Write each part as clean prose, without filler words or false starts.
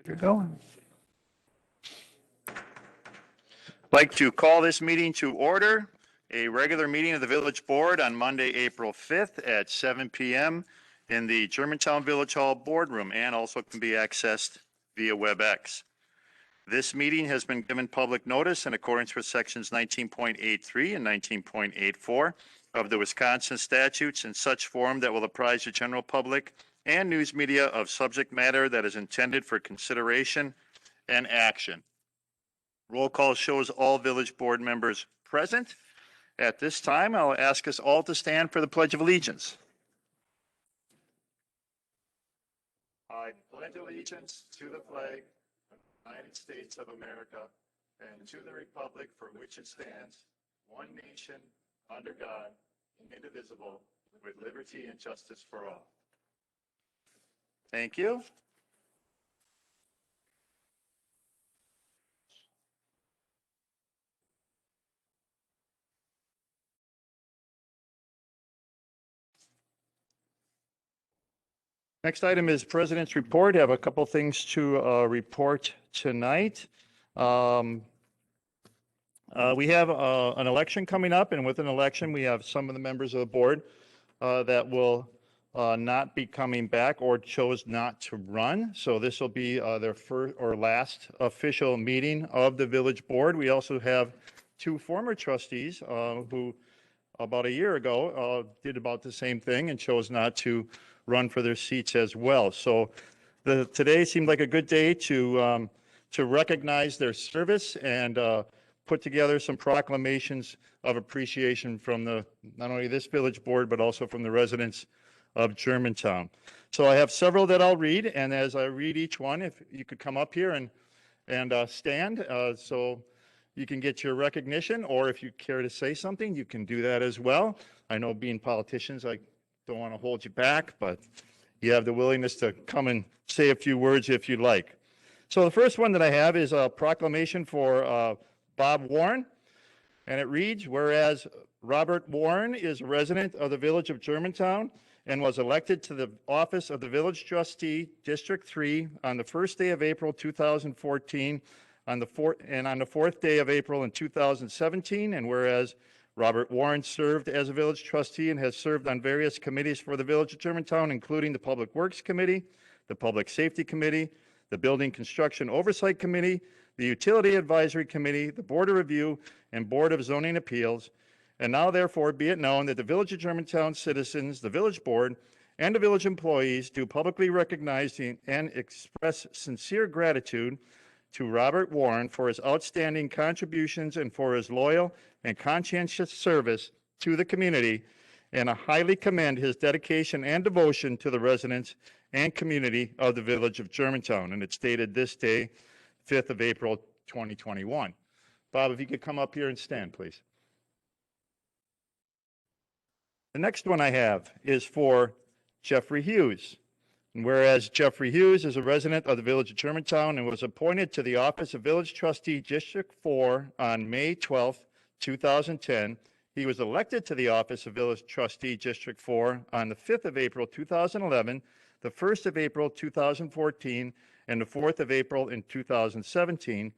Good to go. Like to call this meeting to order, a regular meeting of the Village Board on Monday, April 5th at 7 p.m. in the Germantown Village Hall Boardroom, and also can be accessed via WebEx. This meeting has been given public notice in accordance with sections 19.83 and 19.84 of the Wisconsin statutes in such form that will apprise the general public and news media of subject matter that is intended for consideration and action. Roll call shows all village board members present. At this time, I'll ask us all to stand for the Pledge of Allegiance. I pledge allegiance to the flag of the United States of America and to the republic for which it stands, one nation, under God, indivisible, with liberty and justice for all. Thank you. Next item is President's Report. I have a couple things to report tonight. We have an election coming up, and with an election, we have some of the members of the board that will not be coming back or chose not to run. So this will be their first or last official meeting of the village board. We also have two former trustees who about a year ago did about the same thing and chose not to run for their seats as well. So today seemed like a good day to recognize their service and put together some proclamations of appreciation from not only this village board, but also from the residents of Germantown. So I have several that I'll read, and as I read each one, if you could come up here and stand so you can get your recognition, or if you care to say something, you can do that as well. I know being politicians, I don't want to hold you back, but you have the willingness to come and say a few words if you'd like. So the first one that I have is a proclamation for Bob Warren, and it reads, whereas Robert Warren is a resident of the village of Germantown and was elected to the office of the village trustee, District 3, on the first day of April 2014, on the fourth day of April in 2017, and whereas Robert Warren served as a village trustee and has served on various committees for the village of Germantown, including the Public Works Committee, the Public Safety Committee, the Building Construction Oversight Committee, the Utility Advisory Committee, the Board of Review, and Board of Zoning Appeals. And now therefore be it known that the village of Germantown citizens, the village board, and the village employees do publicly recognize and express sincere gratitude to Robert Warren for his outstanding contributions and for his loyal and conscientious service to the community, and I highly commend his dedication and devotion to the residents and community of the village of Germantown. And it's dated this day, 5th of April, 2021. Bob, if you could come up here and stand, please. The next one I have is for Jeffrey Hughes. And whereas Jeffrey Hughes is a resident of the village of Germantown and was appointed to the office of Village Trustee District 4 on May 12, 2010, he was elected to the office of Village Trustee District 4 on the 5th of April 2011, the 1st of April 2014, and the 4th of April in 2017.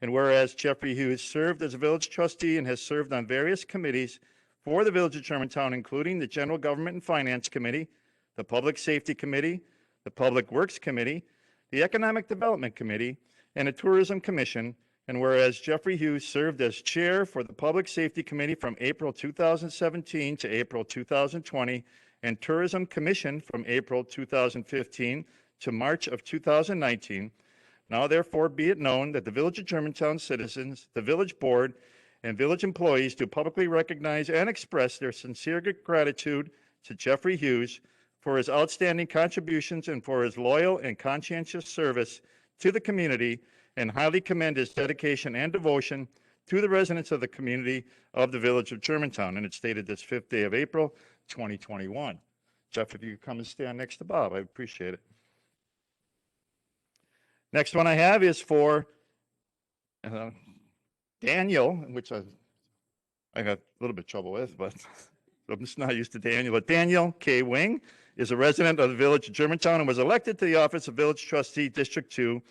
And whereas Jeffrey Hughes served as a village trustee and has served on various committees for the village of Germantown, including the General Government and Finance Committee, the Public Safety Committee, the Public Works Committee, the Economic Development Committee, and the Tourism Commission. And whereas Jeffrey Hughes served as chair for the Public Safety Committee from April 2017 to April 2020, and Tourism Commission from April 2015 to March of 2019, now therefore be it known that the village of Germantown citizens, the village board, and village employees do publicly recognize and express their sincere gratitude to Jeffrey Hughes for his outstanding contributions and for his loyal and conscientious service to the community, and highly commend his dedication and devotion to the residents of the community of the village of Germantown. And it's dated this 5th day of April, 2021. Jeff, if you could come and stand next to Bob, I appreciate it. Next one I have is for Daniel, which I got a little bit of trouble with, but I'm just not used to Daniel. But Daniel K. Wing, is a resident of the Village of Germantown and was elected to the office of Village Trustee, District 2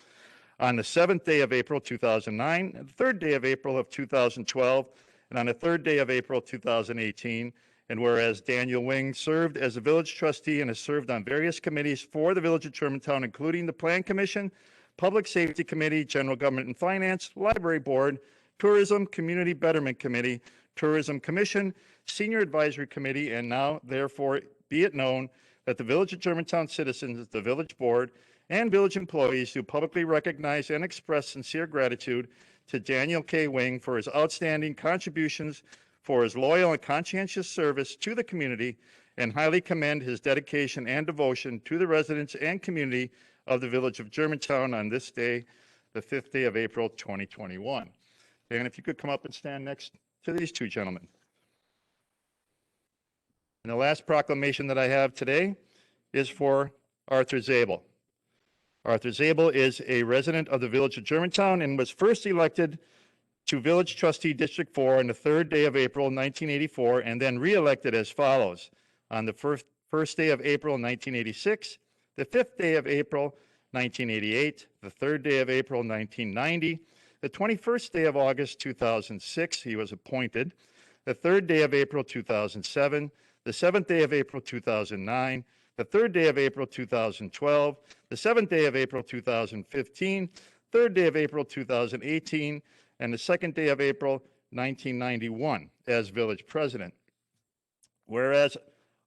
on the 7th day of April 2009, and the 3rd day of April of 2012, and on the 3rd day of April 2018. And whereas Daniel Wing served as a village trustee and has served on various committees for the Village of Germantown, including the Plan Commission, Public Safety Committee, General Government and Finance, Library Board, Tourism, Community Betterment Committee, Tourism Commission, Senior Advisory Committee, and now therefore be it known that the Village of Germantown citizens, the Village Board, and village employees do publicly recognize and express sincere gratitude to Daniel K. Wing for his outstanding contributions, for his loyal and conscientious service to the community, and highly commend his dedication and devotion to the residents and community of the Village of Germantown on this day, the 5th day of April, 2021. Dan, if you could come up and stand next to these two gentlemen. And the last proclamation that I have today is for Arthur Zabel. Arthur Zabel is a resident of the Village of Germantown and was first elected to Village Trustee District 4 on the 3rd day of April 1984, and then re-elected as follows: on the first day of April 1986, the 5th day of April 1988, the 3rd day of April 1990, the 21st day of August 2006, he was appointed, the 3rd day of April 2007, the 7th day of April 2009, the 3rd day of April 2012, the 7th day of April 2015, 3rd day of April 2018, and the 2nd day of April 1991 as village president. Whereas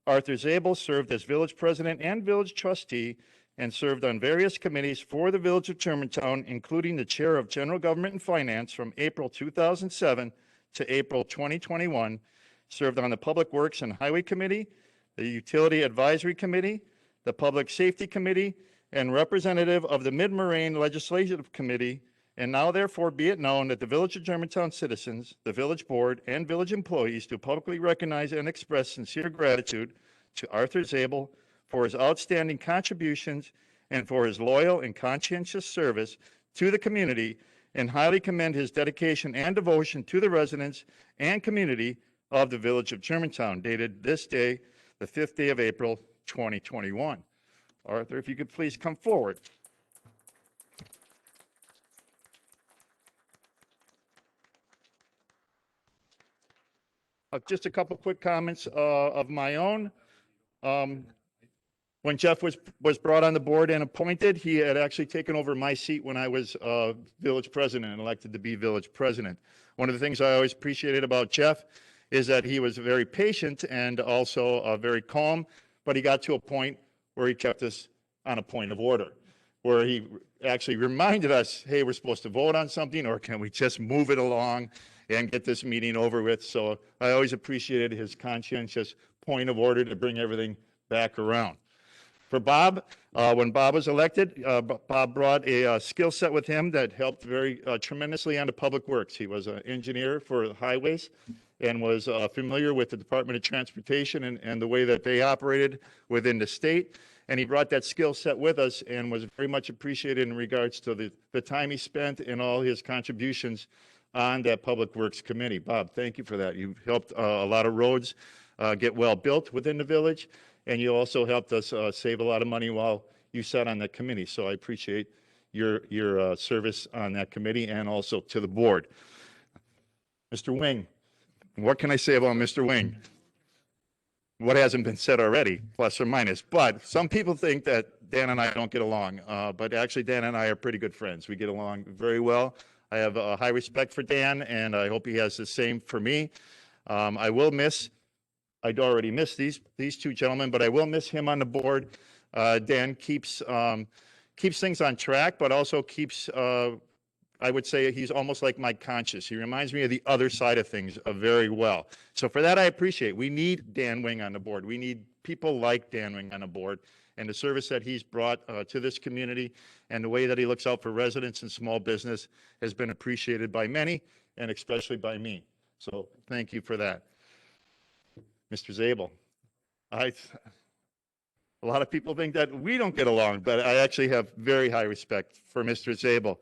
Arthur Zabel served as village president and village trustee and served on various committees for the Village of Germantown, including the chair of General Government and Finance from April 2007 to April 2021, served on the Public Works and Highway Committee, the Utility Advisory Committee, the Public Safety Committee, and representative of the Mid-Moraine Legislative Committee. And now therefore be it known that the Village of Germantown citizens, the Village Board, and village employees do publicly recognize and express sincere gratitude to Arthur Zabel for his outstanding contributions and for his loyal and conscientious service to the community, and highly commend his dedication and devotion to the residents and community of the Village of Germantown, dated this day, the 5th day of April, 2021. Arthur, if you could please come forward. Just a couple quick comments of my own. When Jeff was brought on the board and appointed, he had actually taken over my seat when I was village president and elected to be village president. One of the things I always appreciated about Jeff is that he was very patient and also very calm, but he got to a point where he kept us on a point of order, where he actually reminded us, hey, we're supposed to vote on something, or can we just move it along and get this meeting over with? So I always appreciated his conscientious point of order to bring everything back around. For Bob, when Bob was elected, Bob brought a skill set with him that helped very tremendously on the public works. He was an engineer for highways and was familiar with the Department of Transportation and the way that they operated within the state. And he brought that skill set with us and was very much appreciated in regards to the time he spent and all his contributions on that Public Works Committee. Bob, thank you for that. You helped a lot of roads get well built within the village, and you also helped us save a lot of money while you sat on that committee. So I appreciate your service on that committee and also to the board. Mr. Wing, what can I say about Mr. Wing? What hasn't been said already, plus or minus. But some people think that Dan and I don't get along, but actually Dan and I are pretty good friends. We get along very well. I have a high respect for Dan, and I hope he has the same for me. I will miss, I'd already missed these two gentlemen, but I will miss him on the board. Dan keeps things on track, but also keeps, I would say he's almost like my conscience. He reminds me of the other side of things very well. So for that, I appreciate. We need Dan Wing on the board. We need people like Dan Wing on the board, and the service that he's brought to this community and the way that he looks out for residents and small business has been appreciated by many, and especially by me. So thank you for that. Mr. Zabel, a lot of people think that we don't get along, but I actually have very high respect for Mr. Zabel.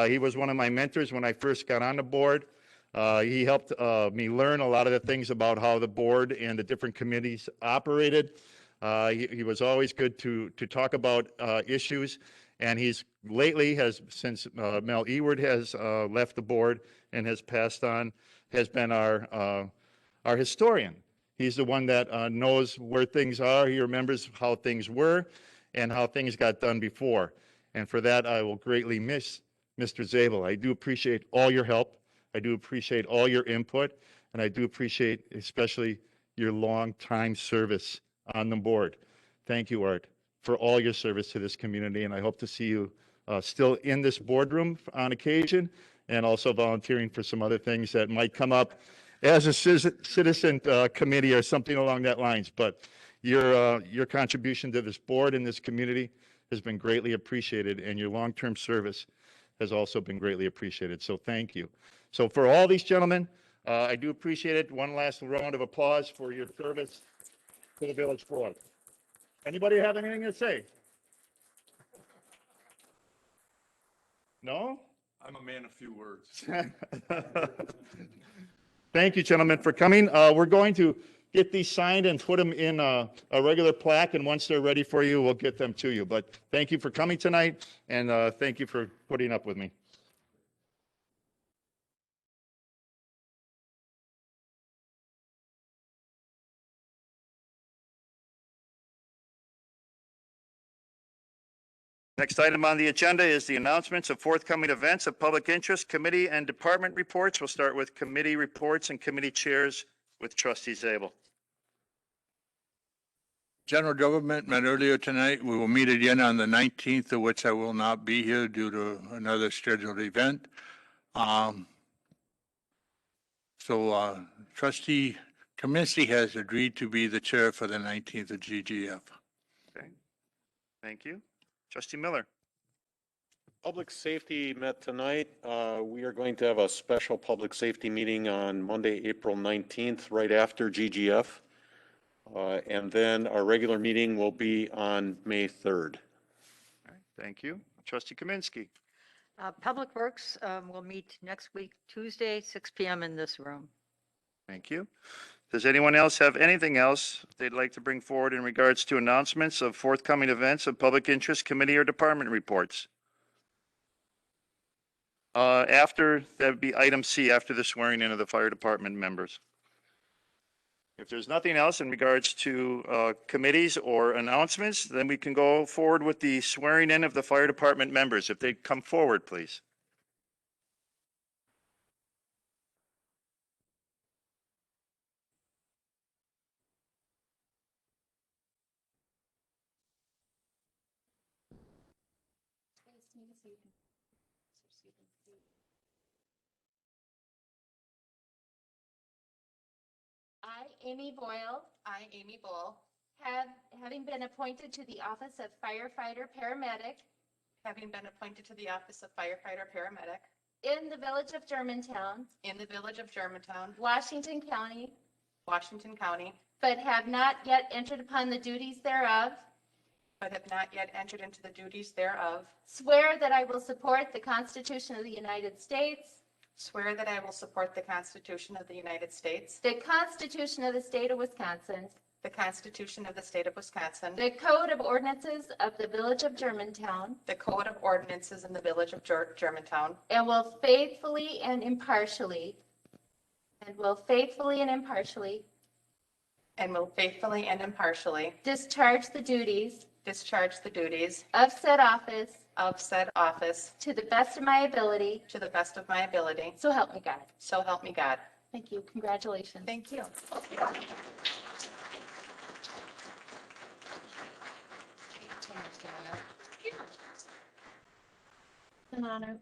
He was one of my mentors when I first got on the board. He helped me learn a lot of the things about how the board and the different committees operated. He was always good to talk about issues, and he's lately has, since Mel Eward has left the board and has passed on, has been our historian. He's the one that knows where things are. He remembers how things were and how things got done before. And for that, I will greatly miss Mr. Zabel. I do appreciate all your help. I do appreciate all your input, and I do appreciate especially your long time service on the board. Thank you, Art, for all your service to this community, and I hope to see you still in this boardroom on occasion and also volunteering for some other things that might come up as a citizen committee or something along that lines. But your contribution to this board and this community has been greatly appreciated, and your long-term service has also been greatly appreciated. So thank you. So for all these gentlemen, I do appreciate it. One last round of applause for your service to the village board. Anybody have anything to say? No? I'm a man of few words. Thank you, gentlemen, for coming. We're going to get these signed and put them in a regular plaque, and once they're ready for you, we'll get them to you. But thank you for coming tonight, and thank you for putting up with me. Next item on the agenda is the announcements of forthcoming events of public interest, committee and department reports. We'll start with committee reports and committee chairs with Trustee Zabel. General Government met earlier tonight. We will meet again on the 19th, of which I will not be here due to another scheduled event. Trustee Kaminsky has agreed to be the chair for the 19th of GGF. Okay. Thank you. Trustee Miller. Public safety met tonight. We are going to have a special public safety meeting on Monday, April 19th, right after GGF. And then our regular meeting will be on May 3rd. All right, thank you. Trustee Kaminsky. Public Works will meet next week, Tuesday, 6 p.m. in this room. Thank you. Does anyone else have anything else they'd like to bring forward in regards to announcements of forthcoming events of public interest, committee or department reports? After, that would be item C, after the swearing in of the fire department members. If there's nothing else in regards to committees or announcements, then we can go forward with the swearing in of the fire department members. If they come forward, please. I, Amy Boyle, having been appointed to the office of firefighter paramedic in the village of Germantown, Washington County, but have not yet entered upon the duties thereof, swear that I will support the Constitution of the United States, Swear that I will support the Constitution of the United States, the Constitution of the State of Wisconsin, the Constitution of the State of Wisconsin, the Code of Ordinances of the village of Germantown, the Code of Ordinances in the village of Germantown, and will faithfully and impartially discharge the duties of said office to the best of my ability. So help me God. So help me God. Thank you. Congratulations. Thank you. An honor.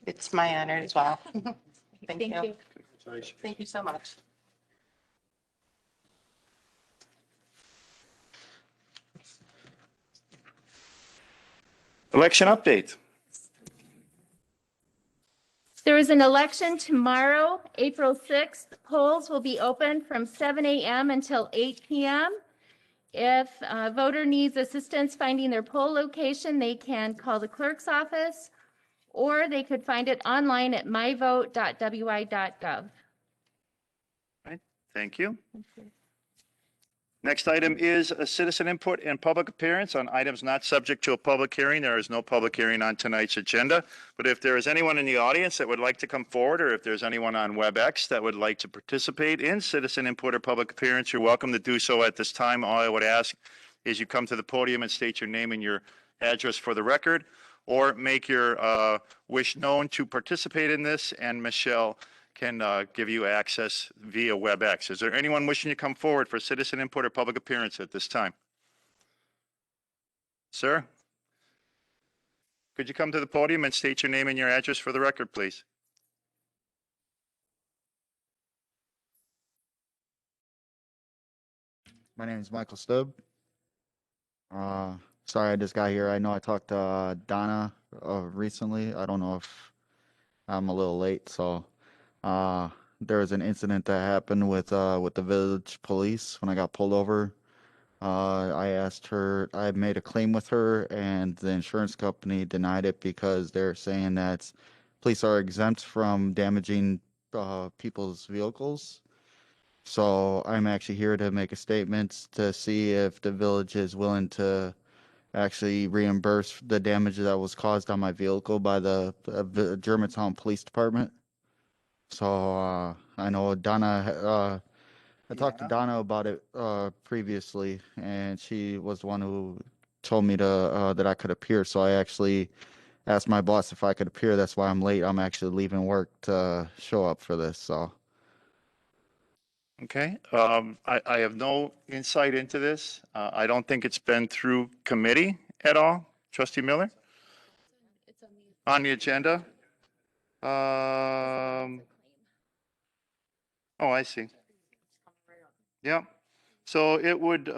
It's my honor as well. Thank Thank you. you. Thank you so much. Election update. There is an election tomorrow, April 6th. Polls will be open from 7 a.m. until 8 p.m. If a voter needs assistance finding their poll location, they can call the clerk's office, or they could find it online at myvote.wi.gov. Right. Thank you. Next item is a citizen input and public appearance on items not subject to a public hearing. There is no public hearing on tonight's agenda. But if there is anyone in the audience that would like to come forward, or if there's anyone on WebEx that would like to participate in citizen input or public appearance, you're welcome to do so at this time. All I would ask is you come to the podium and state your name and your address for the record, or make your wish known to participate in this, and Michelle can give you access via WebEx. Is there anyone wishing to come forward for citizen input or public appearance at this time? Sir? Could you come to the podium and state your name and your address for the record, please? My name is Michael Stubb. Sorry, I just got here. I know I talked to Donna recently. I don't know if I'm a little late. So there was an incident that happened with the village police when I got pulled over. I asked her, I made a claim with her, and the insurance company denied it because they're saying that police are exempt from damaging people's vehicles. So I'm actually here to make a statement to see if the village is willing to actually reimburse the damage that was caused on my vehicle by the Germantown Police Department. So I know Donna, I talked to Donna about it previously, and she was the one who told me to that I could appear. So I actually asked my boss if I could appear. That's why I'm late. I'm actually leaving work to show up for this. So. Okay, I have no insight into this. I don't think it's been through committee at all. Trustee Miller? On the agenda? Oh, I see. Yeah, so it would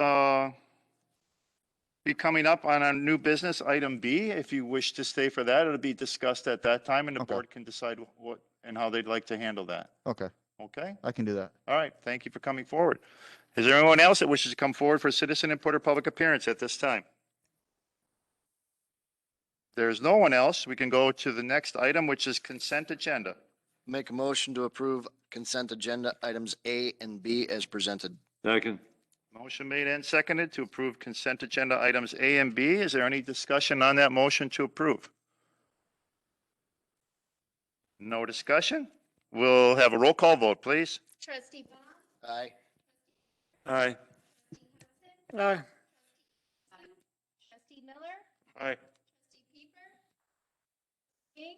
be coming up on a new business, item B. If you wish to stay for that, it'll be discussed at that time, and the Okay. board can decide what and how they'd like to handle that. Okay, Okay? I can do that. All right, thank you for coming forward. Is there anyone else that wishes to come forward for citizen input or public appearance at this time? There's no one else. We can go to the next item, which is consent agenda. Make a motion to approve consent agenda items A and B as presented. Second. Motion made and seconded to approve consent agenda items A and B. Is there any discussion on that motion to approve? No discussion? We'll have a roll call vote, please. Trustee Bond? Aye. Aye. Aye. Trustee Miller? Aye. Trustee Pieper? King?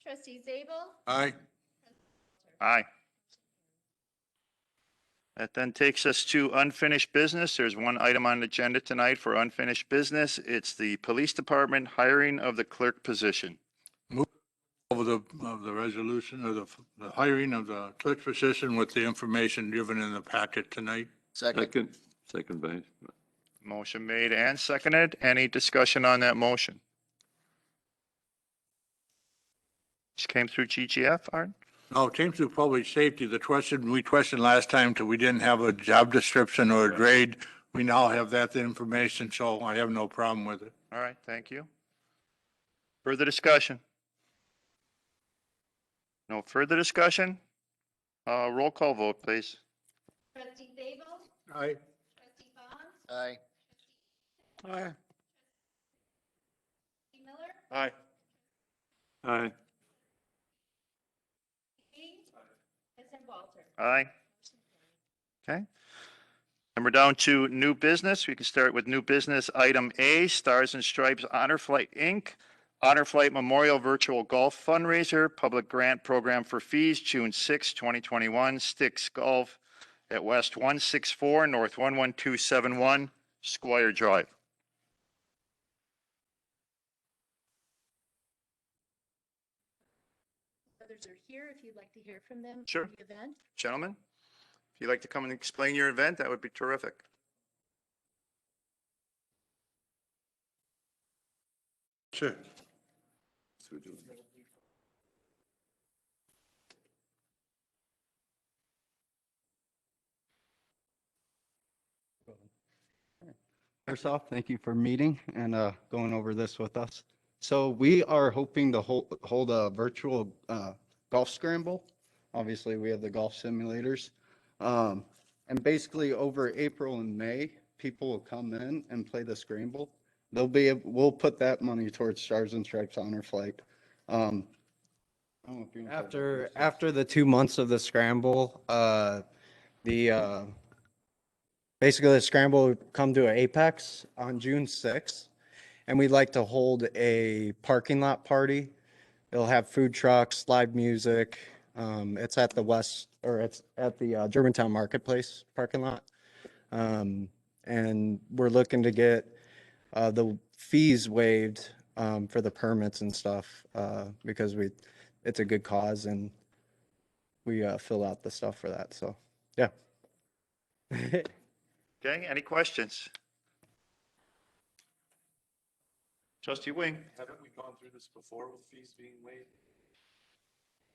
Trustee Zabel? Aye. Aye. That then takes us to unfinished business. There's one item on the agenda tonight for unfinished business. It's the police department hiring of the clerk position. Of the resolution of the hiring of the clerk position with the information given in the packet tonight. Second. Second base. Motion made and seconded. Any discussion on that motion? Just came through GGF, Art? No, it came through public safety. The question, we questioned last time till we didn't have a job description or a grade. We now have that information, so I have no problem with it. All right, thank you. Further discussion? No further discussion? Roll call vote, please. Trustee Zabel? Aye. Trustee Bond? Aye. Aye. Trustee Miller? Aye. Aye. King? President Walter? Aye. Okay. And we're down to new business. We can start with new business item A, Stars and Stripes Honor Flight, Inc. Honor Flight Memorial Virtual Golf Fundraiser, Public Grant Program for Fees, June 6, 2021, Sticks Golf at West 164, North 11271, Squire Drive. Others are here if you'd like to hear from them. Sure. for the event. Gentlemen, if you'd like to come and explain your event, that would be terrific. Sure. First off, thank you for meeting and going over this with us. So we are hoping to hold a virtual golf scramble. Obviously, we have the golf simulators. And basically over April and May, people will come in and play the scramble. We'll put that money towards Stars and Stripes Honor Flight. I don't know if you want to talk about this. After the 2 months of the scramble, the basically the scramble would come to an apex on June 6th, and we'd like to hold a parking lot party. It'll have food trucks, live music. It's at it's at the Germantown Marketplace parking lot. And we're looking to get the fees waived for the permits and stuff because it's a good cause and we fill out the stuff for that. So, yeah. Okay, any questions? Trustee Wing? Haven't we gone through this before with fees being waived?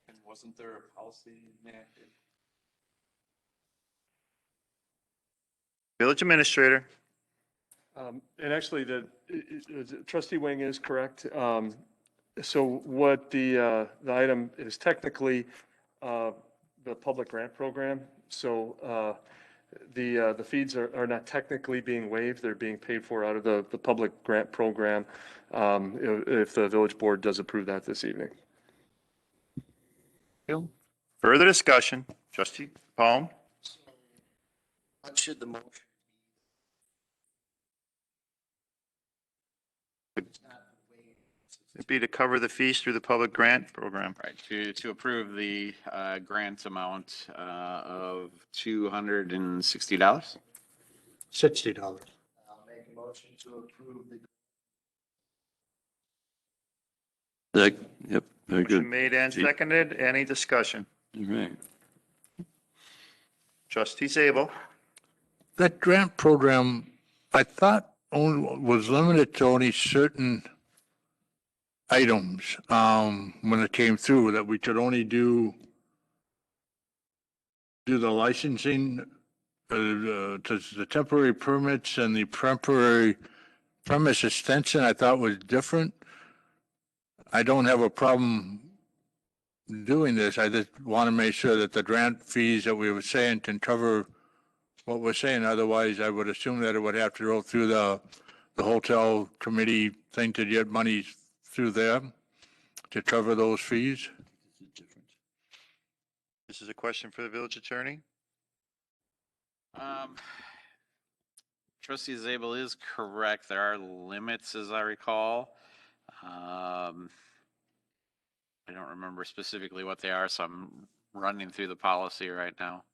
And wasn't there a policy enacted? Village Administrator? And actually, trustee Wing is correct. So what the item is technically the public grant program. So the fees are not technically being waived. They're being paid for out of the public grant program if the village board does approve that this evening. Further discussion? Trustee Palm? What should the motion? It'd be to cover the fees through the public grant program. Right, to approve the grant amount of $260. $60. I'll make a motion to approve the. Yep, very good. Motion made and seconded. Any discussion? All right. Trustee Zabel? That grant program, I thought only was limited to only certain items when it came through, that we could only do the licensing, the temporary permits and the temporary premise extension. I thought was different. I don't have a problem doing this. I just want to make sure that the grant fees that we were saying can cover what we're saying. Otherwise, I would assume that it would have to go through the hotel committee thing to get money through there to cover those fees. This is a question for the village attorney. Trustee Zabel is correct. There are limits, as I recall. I don't remember specifically what they are, so I'm running through the policy right now.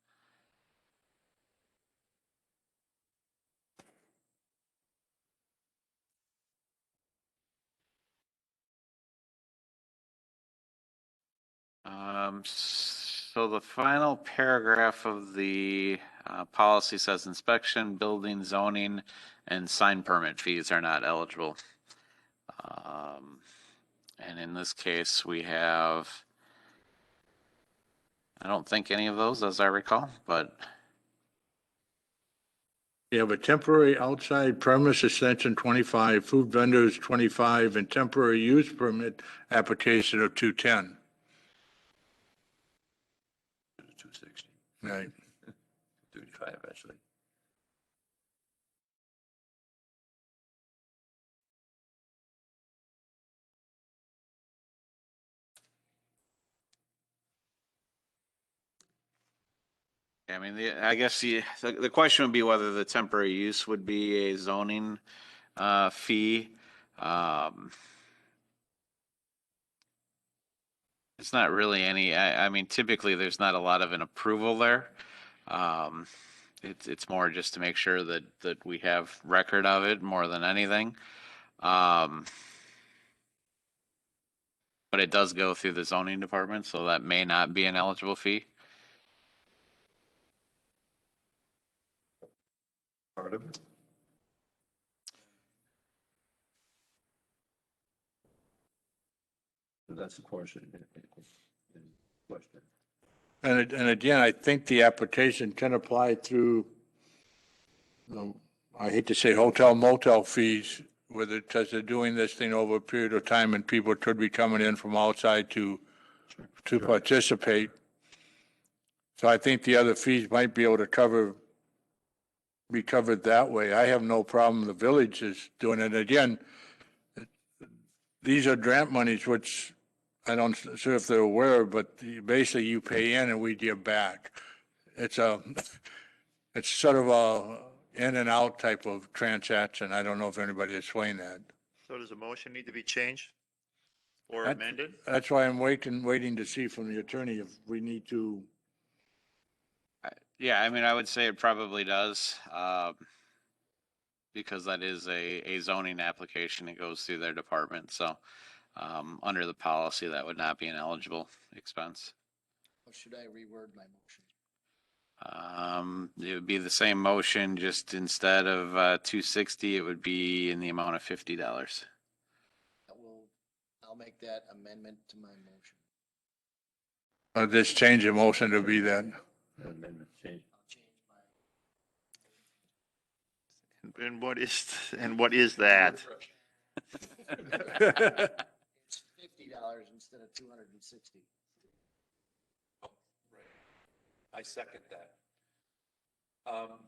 So the final paragraph of the policy says inspection, building, zoning, and sign permit fees are not eligible. And in this case, we have, I don't think any of those, as I recall, but. You have a temporary outside premise extension 25, food vendors 25, and temporary use permit application of 210. 260, Right. 35 actually. I mean, I guess the question would be whether the temporary use would be a zoning fee. It's not really any, I mean, typically there's not a lot of an approval there. It's more just to make sure that we have record of it more than anything. But it does go through the zoning department, so that may not be an eligible fee. Part of it. So that's the question. And again, I think the application can apply through, I hate to say hotel motel fees, whether, because they're doing this thing over a period of time and people could be coming in from outside to participate. So I think the other fees might be able to cover be covered that way. I have no problem. The village is doing it. Again, these are grant monies, which I don't sure if they're aware, but basically you pay in and we give back. It's it's sort of a in and out type of transaction. I don't know if anybody is explained that. So does the motion need to be changed or That- amended? That's why I'm waiting to see from the attorney if we need to. Yeah, I mean, I would say it probably does, because that is a zoning application. It goes through their department. So, under the policy, that would not be an eligible expense. Or should I reword my motion? It would be the same motion, just instead of 260, it would be in the amount of $50. I'll make that amendment to my motion. I'll just change the motion to be that. I'll change my. And what is that? It's $50 instead of 260. I second that.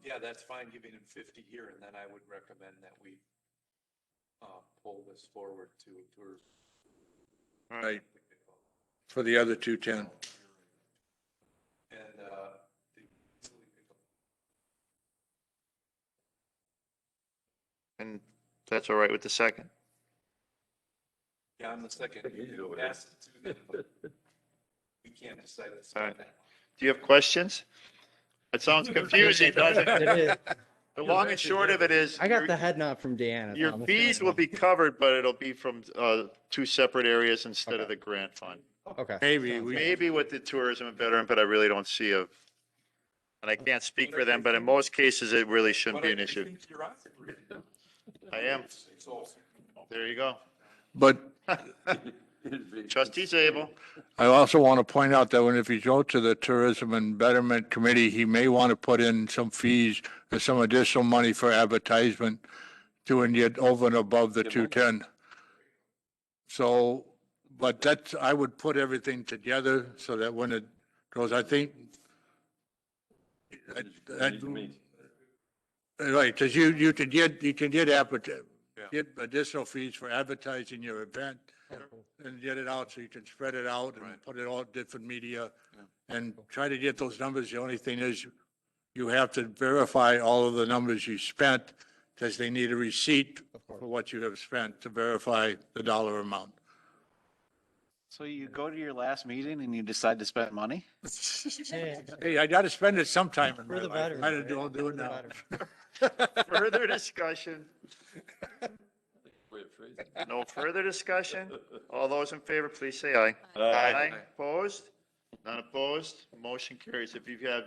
Yeah, that's fine, giving him 50 here, and then I would recommend that we pull this forward to tours. Right. For the other 210. And And that's all right with the second? yeah, I'm the second. Ask the two, then we can't decide this. All right. Do you have questions? It sounds confusing, doesn't it? It is. The long and short of it is. I got the head nod from Deanna. Your Thomas. fees will be covered, but it'll be from two separate areas instead of the grant fund. Okay. Maybe with the tourism and veteran, but I really don't see and I can't speak for them, but in most cases, it really shouldn't be an issue. I am. There you go. But Trustee Zabel. I also want to point out that if you go to the Tourism and Betterment Committee, he may want to put in some fees or some additional money for advertisement to and get over and above the 210. So, but that's, I would put everything together so that when it goes, I think. Right, because you can get get additional fees for advertising your event and get it out so you can spread it out and put it all different media and try to get those numbers. The only thing is you have to verify all of the numbers you spent because they need a receipt for what you have spent to verify the dollar amount. So you go to your last meeting and you decide to spend money? Hey, I got to spend it sometime in my For the life. better. I don't do it now. Further discussion? No further discussion? All those in favor, please say aye. Aye. Opposed? None opposed? Motion carries. If you've had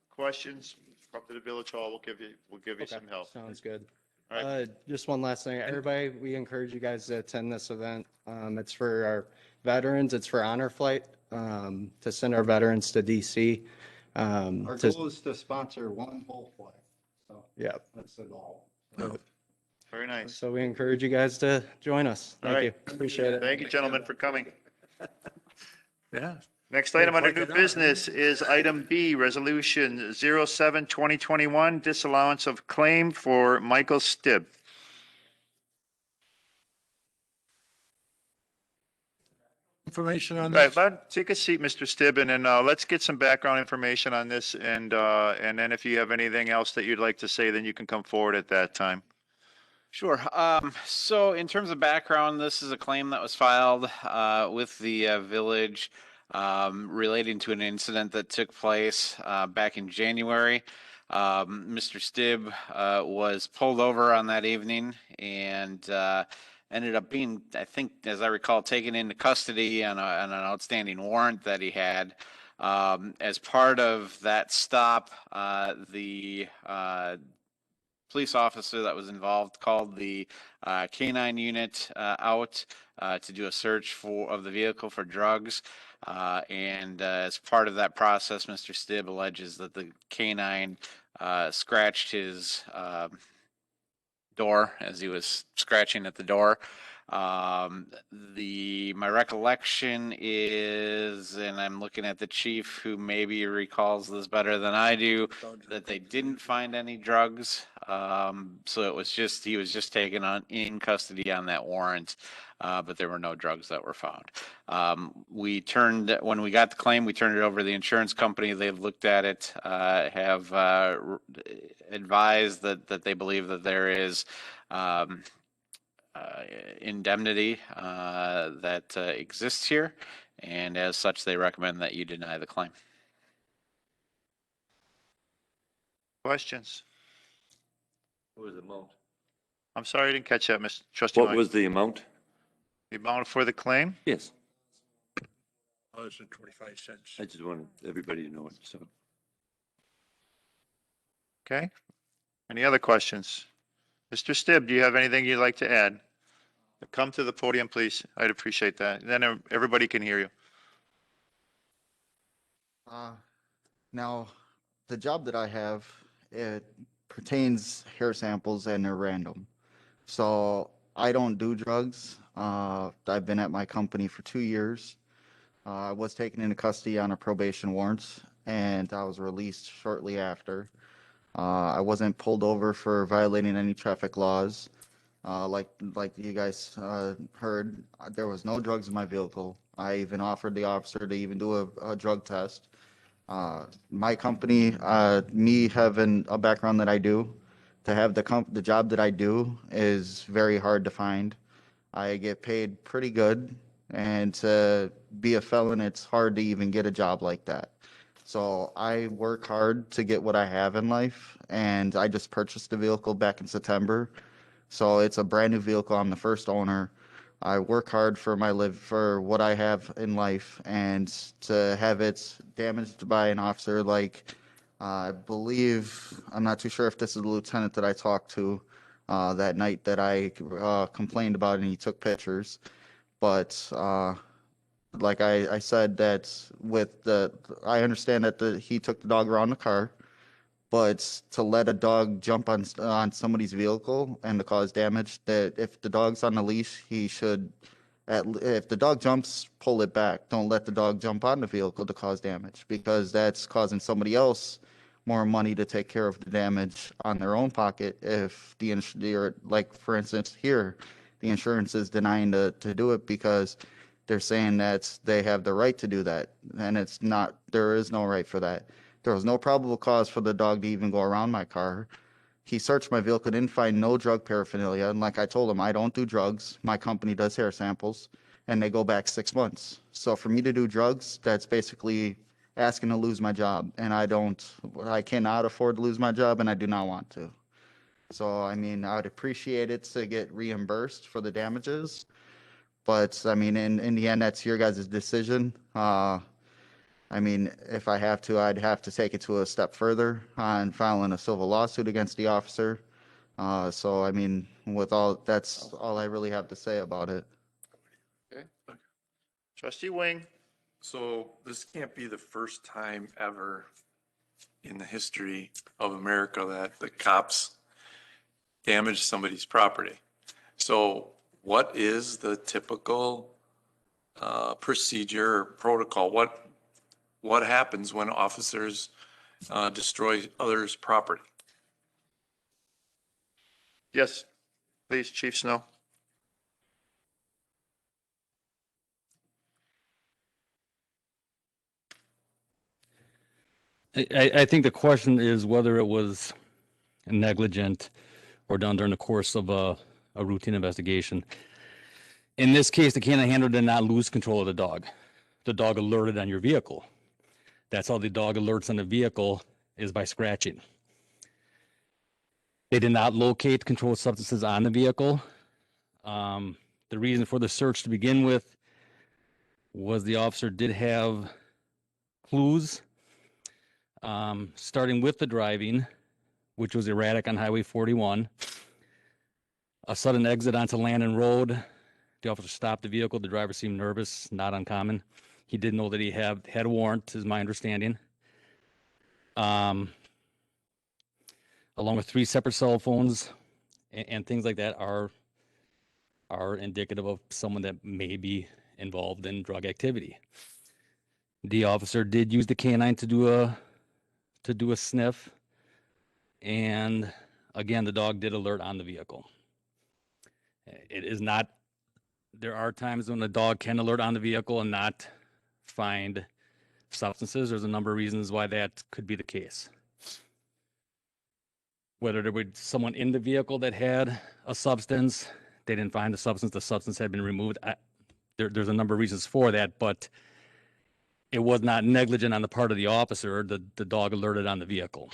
questions, come to the village hall. We'll give you some help. Sounds good. All right. Just one last thing. Everybody, we encourage you guys to attend this event. It's for our veterans. It's for Honor Flight, to send our veterans to DC. Our goal is to sponsor one whole flight. So Yeah. that's the goal. Very nice. So we encourage you guys to join us. All Thank you. right. Appreciate it. Thank you, gentlemen, for coming. Yeah. Next item under new business is item B, Resolution 07-2021, disallowance of claim for Michael Stibb. Information on All right, this? bud, take a seat, Mr. Stibb, and then let's get some background information on this, and then if you have anything else that you'd like to say, then you can come forward at that time. Sure. So in terms of background, this is a claim that was filed with the village relating to an incident that took place back in January. Mr. Stibb was pulled over on that evening and ended up being, I think, as I recall, taken into custody on an outstanding warrant that he had. As part of that stop, the police officer that was involved called the canine unit out to do a search of the vehicle for drugs. And as part of that process, Mr. Stibb alleges that the canine scratched his door as he was scratching at the door. My recollection is, and I'm looking at the chief who maybe recalls this better than I do, that they didn't find any drugs. So it was just, he was just taken on in custody on that warrant, but there were no drugs that were found. When we got the claim, we turned it over to the insurance company. They've looked at it, have advised that they believe that there is indemnity that exists here, and as such, they recommend that you deny the claim. Questions? What was the amount? I'm sorry, I didn't catch that, Mr. Trustee. What was the amount? The amount for the claim? Yes. $1.25. I just wanted everybody to know it, so. Okay. Any other questions? Mr. Stibb, do you have anything you'd like to add? Come to the podium, please. I'd appreciate that. Then everybody can hear you. Now, the job that I have, it pertains hair samples and they're random. So I don't do drugs. I've been at my company for 2 years. I was taken into custody on a probation warrant and I was released shortly after. I wasn't pulled over for violating any traffic laws. Like you guys heard, there was no drugs in my vehicle. I even offered the officer to even do a drug test. My company, me having a background that I do, to have the job that I do is very hard to find. I get paid pretty good, and to be a felon, it's hard to even get a job like that. So I work hard to get what I have in life, and I just purchased a vehicle back in September. So it's a brand new vehicle. I'm the first owner. I work hard for for what I have in life, and to have it damaged by an officer like, I believe, I'm not too sure if this is the lieutenant that I talked to that night that I complained about and he took pictures. But like I said, that I understand that he took the dog around the car. But to let a dog jump on somebody's vehicle and to cause damage, that if the dog's on the leash, he should, if the dog jumps, pull it back. Don't let the dog jump on the vehicle to cause damage, because that's causing somebody else more money to take care of the damage on their own pocket. If like for instance here, the insurance is denying to do it because they're saying that they have the right to do that, and it's not. There is no right for that. There was no probable cause for the dog to even go around my car. He searched my vehicle, didn't find no drug paraphernalia. And like I told him, I don't do drugs. My company does hair samples, and they go back 6 months. So for me to do drugs, that's basically asking to lose my job. And I cannot afford to lose my job, and I do not want to. So, I mean, I would appreciate it to get reimbursed for the damages. But, I mean, in the end, that's your guys' decision. I mean, if I have to, I'd have to take it to a step further on filing a civil lawsuit against the officer. So, I mean, that's all I really have to say about it. Okay. Trustee Wing. So this can't be the first time ever in the history of America that the cops damage somebody's property. So what is the typical procedure or protocol? What happens when officers destroy others' property? Yes, please, Chief Snow. I think the question is whether it was negligent or done during the course of a routine investigation. In this case, the canine handler did not lose control of the dog. The dog alerted on your vehicle. That's how the dog alerts on the vehicle, is by scratching. They did not locate controlled substances on the vehicle. The reason for the search to begin with was the officer did have clues, starting with the driving, which was erratic on Highway 41. A sudden exit onto Landon Road. The officer stopped the vehicle. The driver seemed nervous, not uncommon. He did know that he had a warrant, is my understanding. Along with 3 separate cell phones and things like that are are indicative of someone that may be involved in drug activity. The officer did use the canine to do a sniff, and again, the dog did alert on the vehicle. It is not. There are times when a dog can alert on the vehicle and not find substances. There's a number of reasons why that could be the case. Whether there was someone in the vehicle that had a substance, they didn't find the substance had been removed. There's a number of reasons for that, but it was not negligent on the part of the officer. The dog alerted on the vehicle.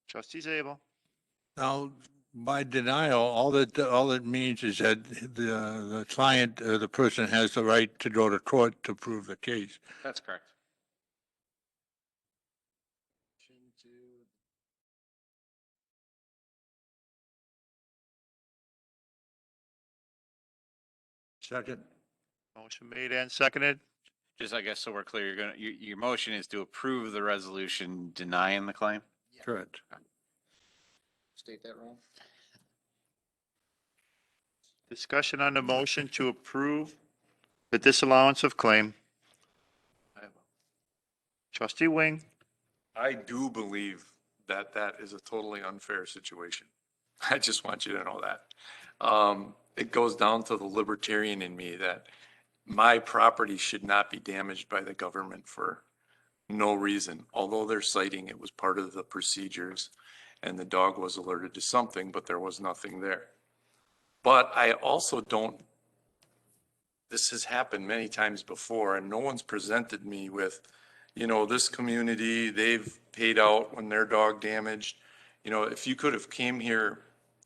Trustee Zabel. Now, by denial, all it means is that the client, the person has the right to go to court to prove the case. That's correct. Second. Motion made and seconded. Just, I guess, so we're clear, your motion is to approve the resolution denying the claim? Correct. State that wrong. Discussion on the motion to approve the disallowance of claim. Trustee Wing. I do believe that that is a totally unfair situation. I just want you to know that. It goes down to the libertarian in me that my property should not be damaged by the government for no reason. Although they're citing it was part of the procedures and the dog was alerted to something, but there was nothing there. But I also don't, this has happened many times before and no one's presented me with, you know, this community, they've paid out when their dog damaged. You know, if you could have came here,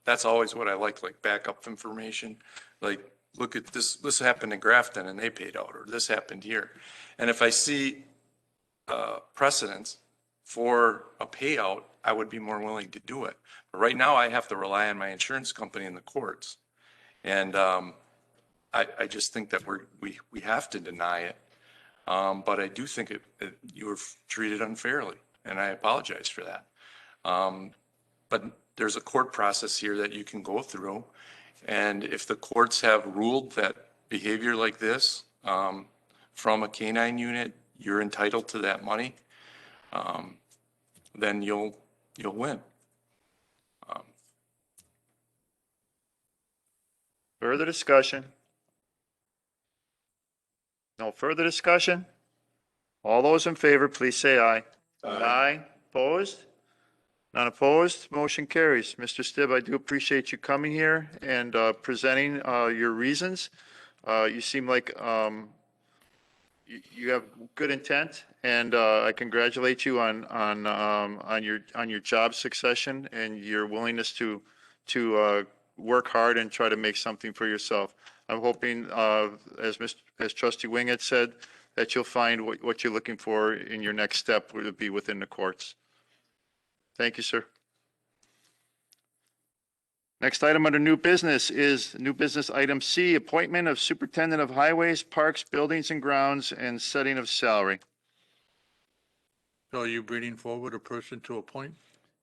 that's always what I like backup information. Like, look at this happened in Grafton and they paid out, or this happened here. And if I see precedents for a payout, I would be more willing to do it. But right now I have to rely on my insurance company and the courts. And I just think that we have to deny it. But I do think you were treated unfairly, and I apologize for that. But there's a court process here that you can go through. And if the courts have ruled that behavior like this from a canine unit, you're entitled to that money, then you'll win. Further discussion? No further discussion? All those in favor, please say aye. Aye. Opposed? None opposed? Motion carries. Mr. Stibb, I do appreciate you coming here and presenting your reasons. You seem like you have good intent, and I congratulate you on your job succession and your willingness to work hard and try to make something for yourself. I'm hoping, as Trustee Wing had said, that you'll find what you're looking for in your next step, would be within the courts. Thank you, sir. Next item under new business is new business item C, appointment of Superintendent of Highways, Parks, Buildings and Grounds, and setting of salary. So are you bringing forward a person to appoint?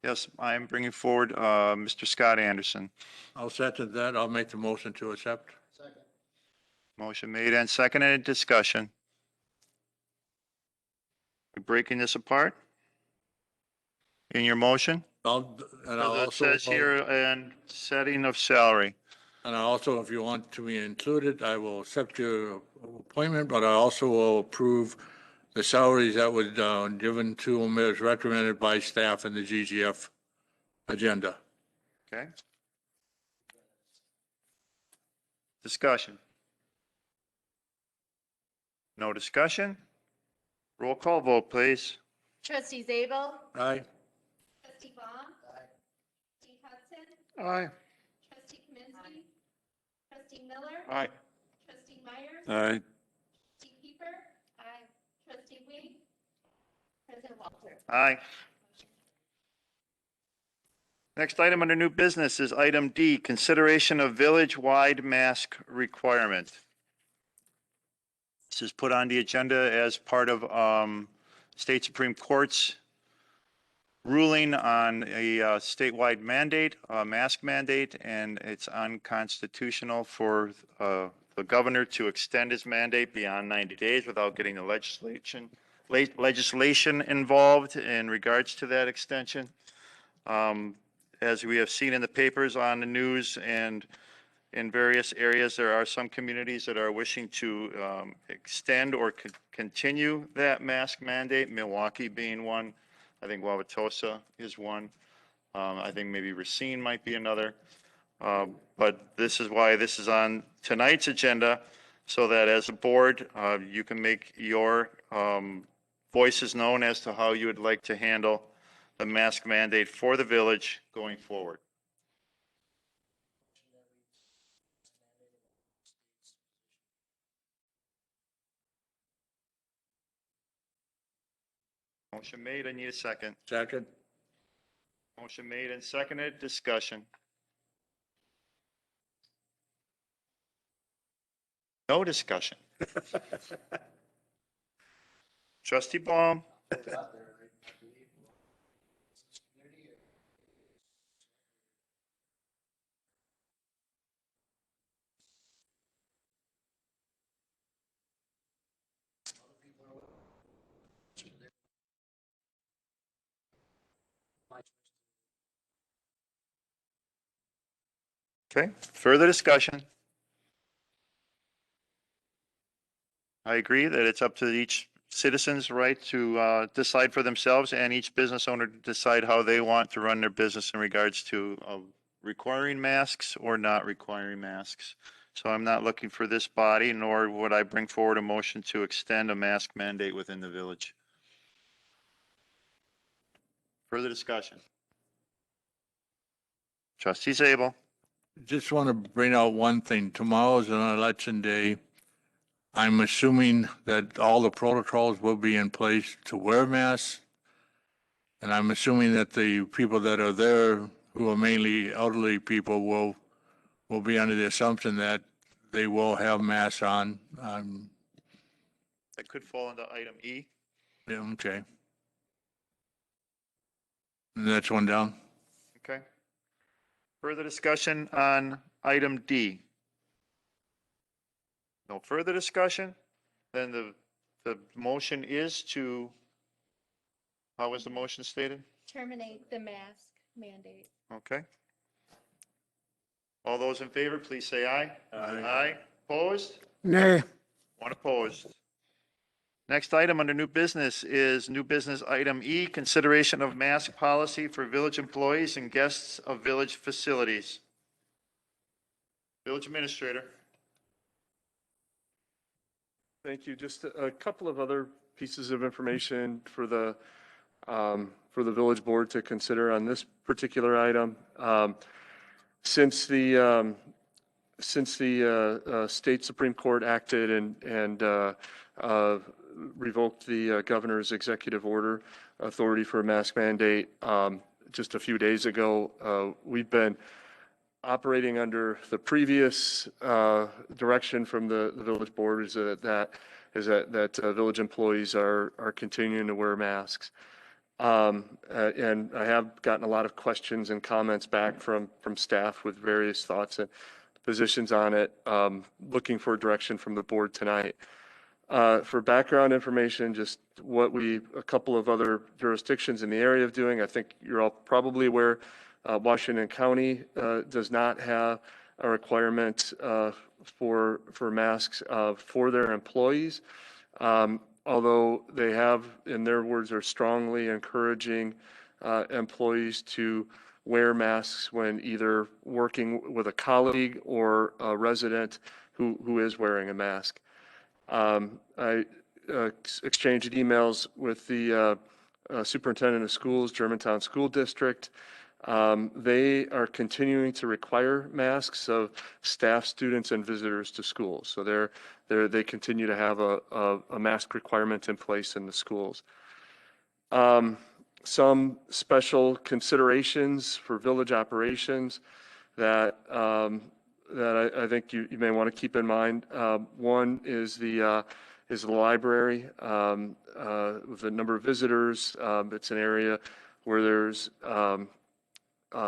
Yes, I am bringing forward Mr. Scott Anderson. I'll second that. I'll make the motion to accept. Second. Motion made and seconded. Discussion. We're breaking this apart in your motion? It says here, and setting of salary. And I also, if you want to be included, I will accept your appointment, but I also will approve the salaries that was given to them as recommended by staff in the GGF agenda. Okay. Discussion. No discussion? Roll call vote, please. Trustee Zabel? Aye. Trustee Baum? Trustee Hudson? Aye. Trustee Kaminsky? Trustee Miller? Aye. Trustee Myers? Aye. Trustee Keeper? Aye. Trustee Wing? President Walter? Aye. Next item under new business is item D, consideration of village-wide mask requirement. This is put on the agenda as part of State Supreme Court's ruling on a statewide mandate, a mask mandate, and it's unconstitutional for the governor to extend his mandate beyond 90 days without getting the legislation involved in regards to that extension. As we have seen in the papers, on the news, and in various areas, there are some communities that are wishing to extend or continue that mask mandate, Milwaukee being one. I think Wauwatosa is one. I think maybe Racine might be another. But this is why this is on tonight's agenda, so that as a board, you can make your voices known as to how you would like to handle the mask mandate for the village going forward. Motion made. I need a second. Second. Motion made and seconded. Discussion. No discussion. Trustee Baum. Okay, further discussion. I agree that it's up to each citizen's right to decide for themselves, and each business owner to decide how they want to run their business in regards to requiring masks or not requiring masks. So I'm not looking for this body, nor would I bring forward a motion to extend a mask mandate within the village. Further discussion. Trustee Zabel. Just want to bring out one thing. Tomorrow is an election day. I'm assuming that all the protocols will be in place to wear masks. And I'm assuming that the people that are there, who are mainly elderly people, will be under the assumption that they will have masks on. That could fall into item E. Yeah, okay. And that's one down. Okay. Further discussion on item D. No further discussion? Then the motion is to, how was the motion stated? Terminate the mask mandate. Okay. All those in favor, please say aye. Aye. Aye. Opposed? Nay. One opposed. Next item under new business is new business item E, consideration of mask policy for village employees and guests of village facilities. Village Administrator. Thank you. Just a couple of other pieces of information for the village board to consider on this particular item. Since the state Supreme Court acted and revoked the governor's executive order authority for a mask mandate just a few days ago, we've been operating under the previous direction from the village board is that village employees are continuing to wear masks. And I have gotten a lot of questions and comments back from staff with various thoughts and positions on it, looking for direction from the board tonight. For background information, just a couple of other jurisdictions in the area of doing, I think you're all probably aware, Washington County does not have a requirement for masks for their employees, although they have, in their words, are strongly encouraging employees to wear masks when either working with a colleague or a resident who is wearing a mask. I exchanged emails with the superintendent of schools, Germantown School District. They are continuing to require masks of staff, students, and visitors to schools. So they continue to have a mask requirement in place in the schools. Some special considerations for village operations that I think you may want to keep in mind. One is the library with a number of visitors. It's an area where there's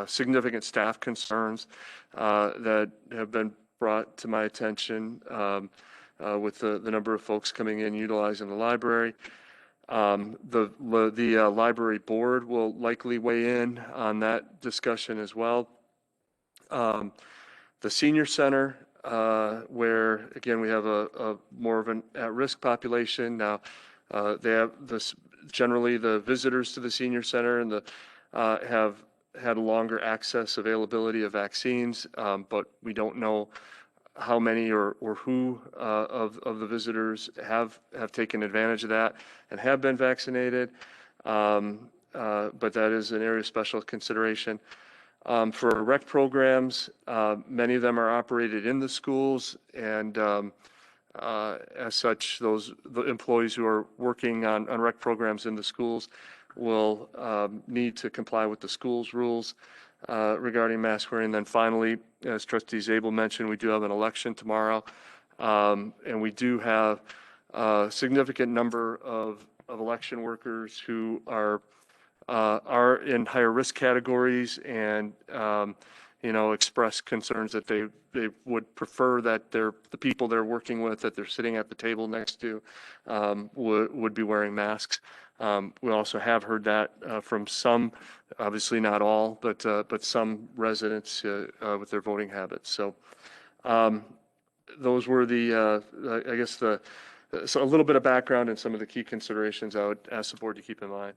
significant staff concerns that have been brought to my attention with the number of folks coming in utilizing the library. The library board will likely weigh in on that discussion as well. The senior center, where again we have a more of an at-risk population now. They have this generally the visitors to the senior center and have had longer access availability of vaccines, but we don't know how many or who of the visitors have taken advantage of that and have been vaccinated. But that is an area of special consideration. For our rec programs, many of them are operated in the schools, and as such, the employees who are working on rec programs in the schools will need to comply with the school's rules regarding mask wearing. And then finally, as Trustee Zabel mentioned, we do have an election tomorrow, and we do have a significant number of election workers who are in higher risk categories and express concerns that they would prefer that the people they're working with, that they're sitting at the table next to, would be wearing masks. We also have heard that from some, obviously not all, but some residents with their voting habits. So those were I guess so a little bit of background and some of the key considerations I would ask the board to keep in mind.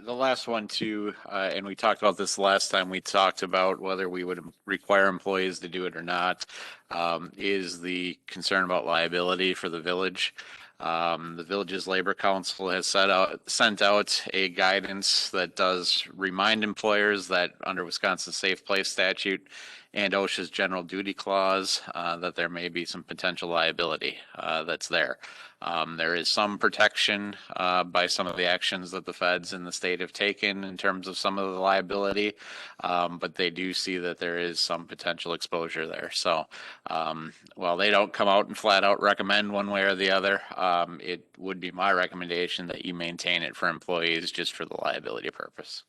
The last one too, and we talked about this last time we talked about whether we would require employees to do it or not, is the concern about liability for the village. The village's labor council has sent out a guidance that does remind employers that under Wisconsin's Safe Place statute and OSHA's general duty clause, that there may be some potential liability that's there. There is some protection by some of the actions that the feds in the state have taken in terms of some of the liability, but they do see that there is some potential exposure there. So while they don't come out and flat out recommend one way or the other, it would be my recommendation that you maintain it for employees just for the liability purpose.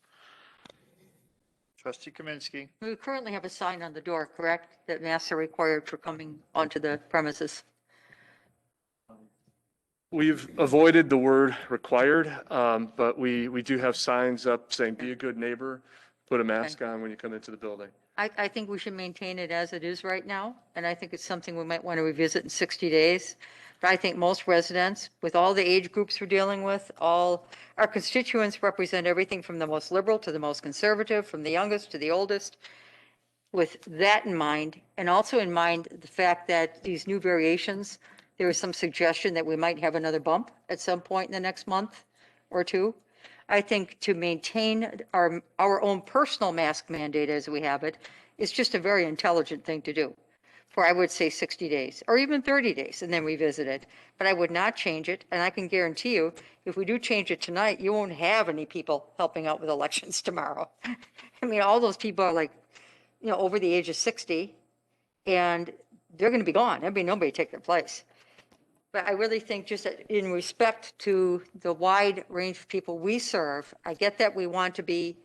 Trustee Kaminsky. We currently have a sign on the door, correct, that masks are required for coming onto the premises? We've avoided the word required, but we do have signs up saying, be a good neighbor, put a mask on when you come into the building. I think we should maintain it as it is right now, and I think it's something we might want to revisit in 60 days. But I think most residents, with all the age groups we're dealing with, all our constituents represent everything from the most liberal to the most conservative, from the youngest to the oldest. With that in mind, and also in mind the fact that these new variations, there is some suggestion that we might have another bump at some point in the next month or two. I think to maintain our own personal mask mandate as we have it is just a very intelligent thing to do for, I would say, 60 days or even 30 days and then revisit it. But I would not change it. And I can guarantee you, if we do change it tonight, you won't have any people helping out with elections tomorrow. I mean, all those people are like, over the age of 60, and they're going to be gone. There'll be nobody to take their place. But I really think just in respect to the wide range of people we serve, I get that we want to be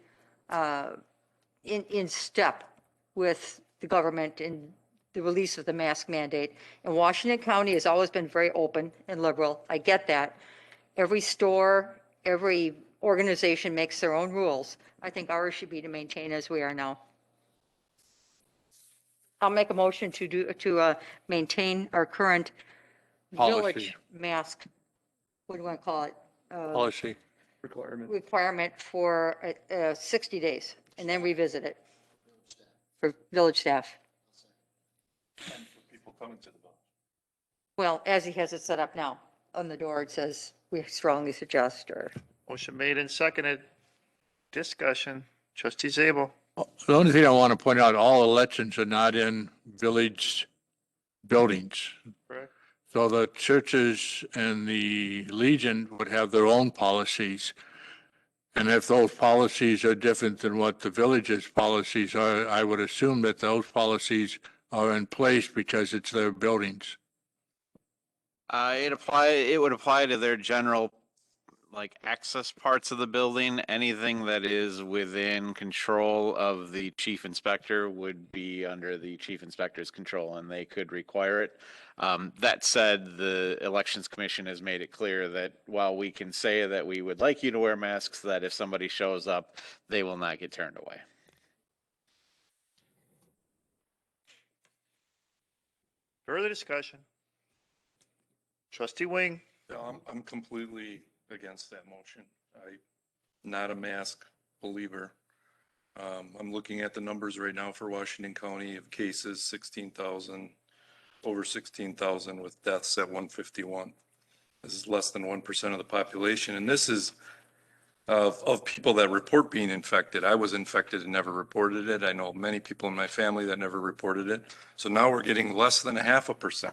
in step with the government in the release of the mask mandate. And Washington County has always been very open and liberal. I get that. Every store, every organization makes their own rules. I think ours should be to maintain as we are now. I'll make a motion to maintain our current village mask. What do you want to call it? Policy. Requirement for 60 days and then revisit it for village staff. And for people coming to the village. Well, as he has it set up now, on the door, it says, we strongly suggest, or. Motion made and seconded. Discussion. Trustee Zabel. The only thing I want to point out, all elections are not in village buildings. Correct. So the churches and the Legion would have their own policies. And if those policies are different than what the village's policies are, I would assume that those policies are in place because it's their buildings. It would apply to their general like access parts of the building, anything that is within control of the chief inspector would be under the chief inspector's control and they could require it. That said, the Elections Commission has made it clear that while we can say that we would like you to wear masks, that if somebody shows up, they will not get turned away. Further discussion? Trustee Wing? I'm completely against that motion. I'm not a mask believer. I'm looking at the numbers right now for Washington County of cases, 16,000, over 16,000 with deaths at 151. This is less than 1% of the population. And this is of people that report being infected. I was infected and never reported it. I know many people in my family that never reported it. So now we're getting less than 0.5%.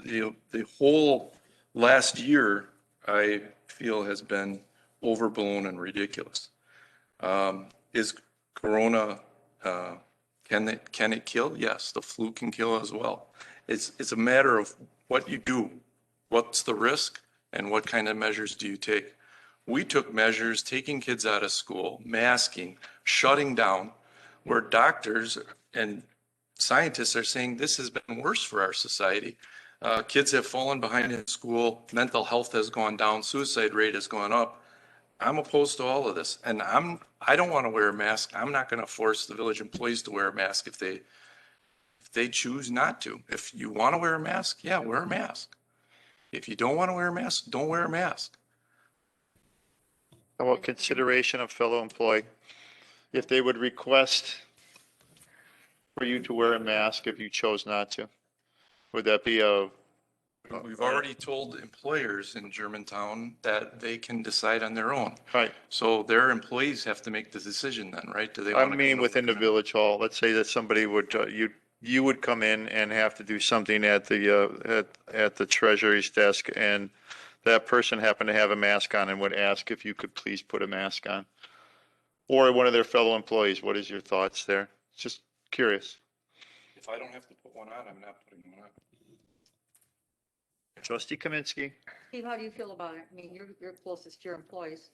The whole last year, I feel has been overblown and ridiculous. Is Corona, can it kill? Yes, the flu can kill as well. It's a matter of what you do. What's the risk and what kind of measures do you take? We took measures, taking kids out of school, masking, shutting down, where doctors and scientists are saying this has been worse for our society. Kids have fallen behind in school, mental health has gone down, suicide rate has gone up. I'm opposed to all of this, and I don't want to wear a mask. I'm not going to force the village employees to wear a mask if they choose not to. If you want to wear a mask, yeah, wear a mask. If you don't want to wear a mask, don't wear a mask. How about consideration of fellow employee? If they would request for you to wear a mask if you chose not to, would that be We've already told employers in Germantown that they can decide on their own. right? So their employees have to make the decision then, right? Do they I want to? mean, within the village hall, let's say that somebody would, you would come in and have to do something at the treasury's desk, and that person happened to have a mask on and would ask if you could please put a mask on. Or one of their fellow employees, what is your thoughts there? Just curious. If I don't have to put one on, I'm not putting one on. Trustee Kaminsky? Steve, how do you feel about it? I mean, you're closest to your employees.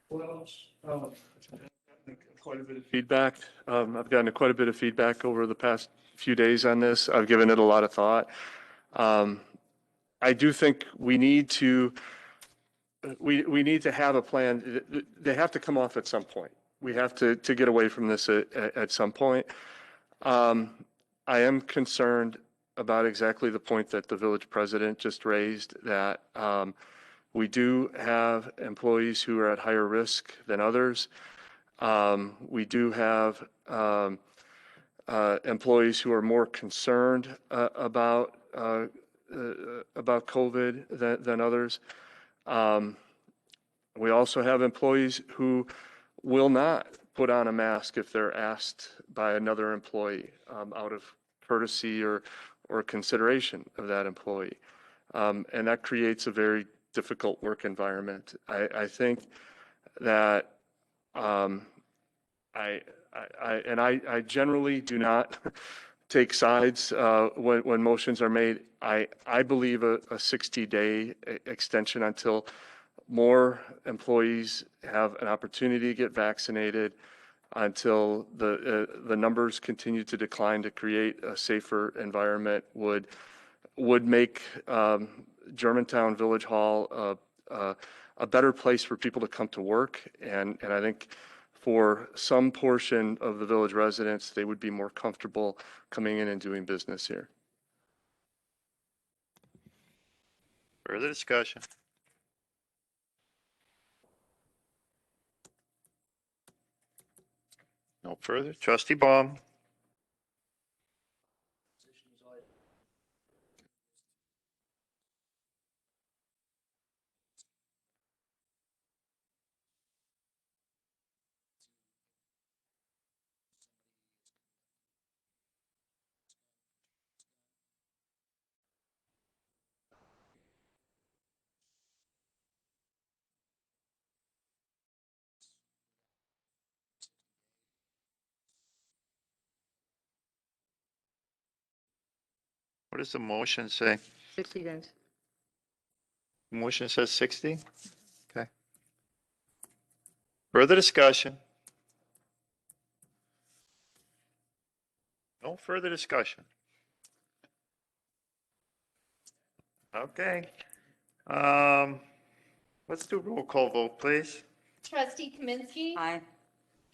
Well, quite a bit of feedback. I've gotten quite a bit of feedback over the past few days on this. I've given it a lot of thought. I do think we need to have a plan. They have to come off at some point. We have to get away from this at some point. I am concerned about exactly the point that the village president just raised, that we do have employees who are at higher risk than others. We do have employees who are more concerned about COVID than others. We also have employees who will not put on a mask if they're asked by another employee out of courtesy or consideration of that employee. And that creates a very difficult work environment. I think that I generally do not take sides when motions are made. I believe a 60-day extension until more employees have an opportunity to get vaccinated, until the numbers continue to decline, to create a safer environment would make Germantown Village Hall a better place for people to come to work. And I think for some portion of the village residents, they would be more comfortable coming in and doing business here. Further discussion? No further. Trustee Baum? What does the motion say? 60 days. Motion says 60? Okay. Further discussion? No further discussion. Okay. Let's do roll call vote, please. Trustee Kaminsky. Aye.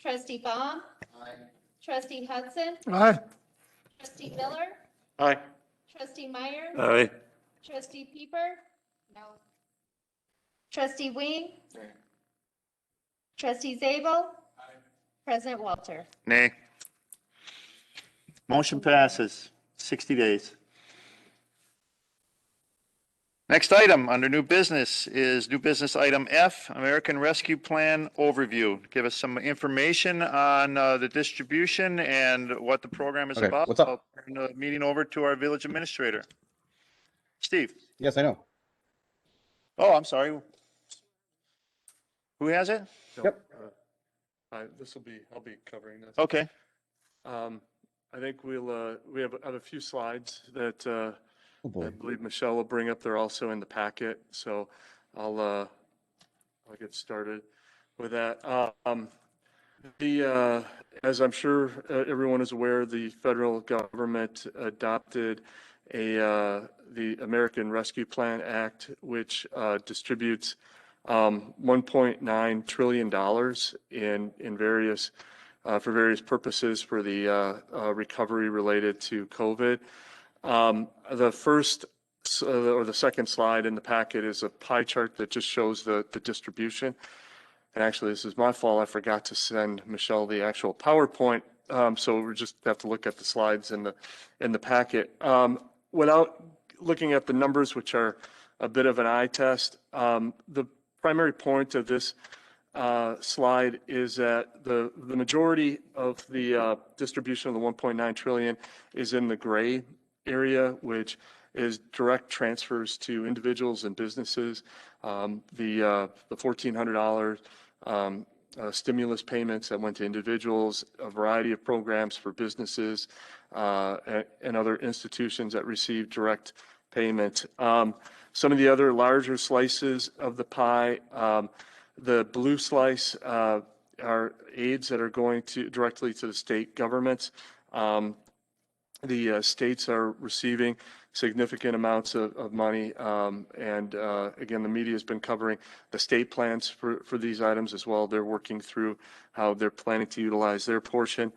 Trustee Baum. Trustee Hudson. Aye. Trustee Miller. Aye. Trustee Meyer. Aye. Trustee Pieper. No. Trustee Wing. Trustee Zabel. President Walter. Nay. Motion passes. 60 days. Next item under new business is new business item F, American Rescue Plan Overview. Give us some information on the distribution and what the program is Okay, about. what's up? I'll turn the meeting over to our village administrator. Steve. Yes, I know. Oh, I'm sorry. Who has it? Yep. I'll be covering this. Okay. I think we have a few slides that Oh, boy. I believe Michelle will bring up. They're also in the packet, so I'll get started with that. As I'm sure everyone is aware, the federal government adopted the American Rescue Plan Act, which distributes $1.9 trillion in various for various purposes for the recovery related to COVID. The first or the second slide in the packet is a pie chart that just shows the distribution. And actually, this is my fault. I forgot to send Michelle the actual PowerPoint. So we just have to look at the slides in the packet. Without looking at the numbers, which are a bit of an eye test, the primary point of this slide is that the majority of the distribution of the 1.9 trillion is in the gray area, which is direct transfers to individuals and businesses. The $1,400 stimulus payments that went to individuals, a variety of programs for businesses and other institutions that receive direct payment. Some of the other larger slices of the pie, the blue slice are aids that are going directly to the state governments. The states are receiving significant amounts of money. And again, the media has been covering the state plans for these items as well. They're working through how they're planning to utilize their portion.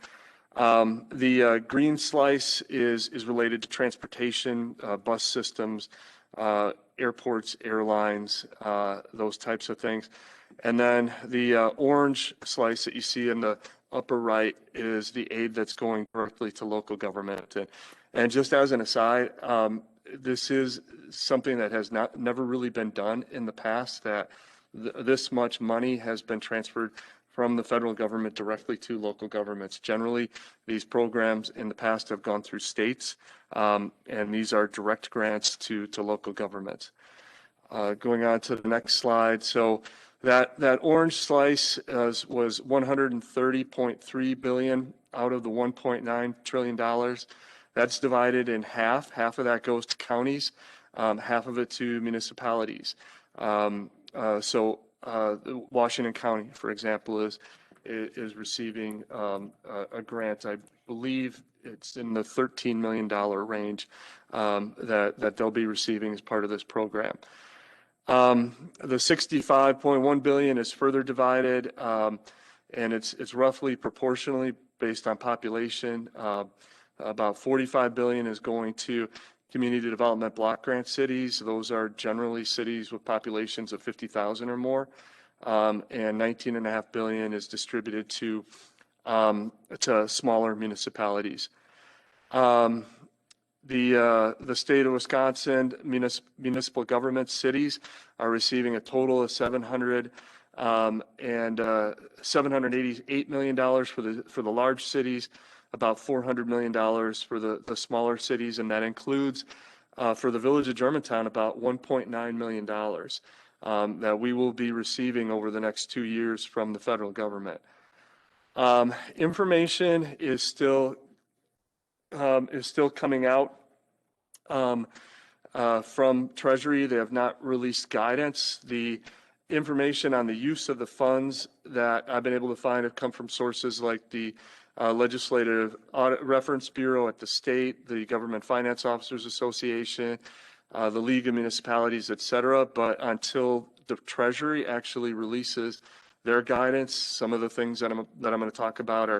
The green slice is related to transportation, bus systems, airports, airlines, those types of things. And then the orange slice that you see in the upper right is the aid that's going directly to local government. And just as an aside, this is something that has never really been done in the past, that this much money has been transferred from the federal government directly to local governments. Generally, these programs in the past have gone through states, and these are direct grants to local governments. Going on to the next slide. So that orange slice was $130.3 billion out of the $1.9 trillion. That's divided in half. Half of that goes to counties, half of it to municipalities. Washington County, for example, is receiving a grant. I believe it's in the $13 million range that they'll be receiving as part of this program. The $65.1 billion is further divided, and it's roughly proportionally based on population. About $45 billion is going to community development block grant cities. Those are generally cities with populations of 50,000 or more. And $19.5 billion is distributed to smaller municipalities. The state of Wisconsin municipal government cities are receiving a total of $788 million for the large cities, about $400 million for the smaller cities, and that includes for the village of Germantown about $1.9 million that we will be receiving over the next 2 years from the federal government. Information is still coming out from Treasury. They have not released guidance. The information on the use of the funds that I've been able to find have come from sources like the Legislative Audit Reference Bureau at the state, the Government Finance Officers Association, the League of Municipalities, et cetera. But until the Treasury actually releases their guidance, some of the things that I'm going to talk about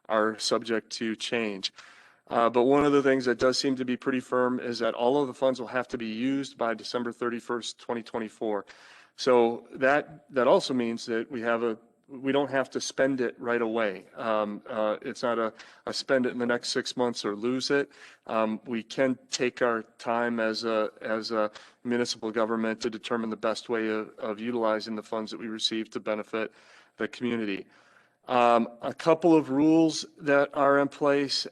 are subject to change. But one of the things that does seem to be pretty firm is that all of the funds will have to be used by December 31st, 2024. So that also means that we don't have to spend it right away. It's not a spend it in the next 6 months or lose it. We can take our time as a municipal government to determine the best way of utilizing the funds that we receive to benefit the community. A couple of rules that are in place.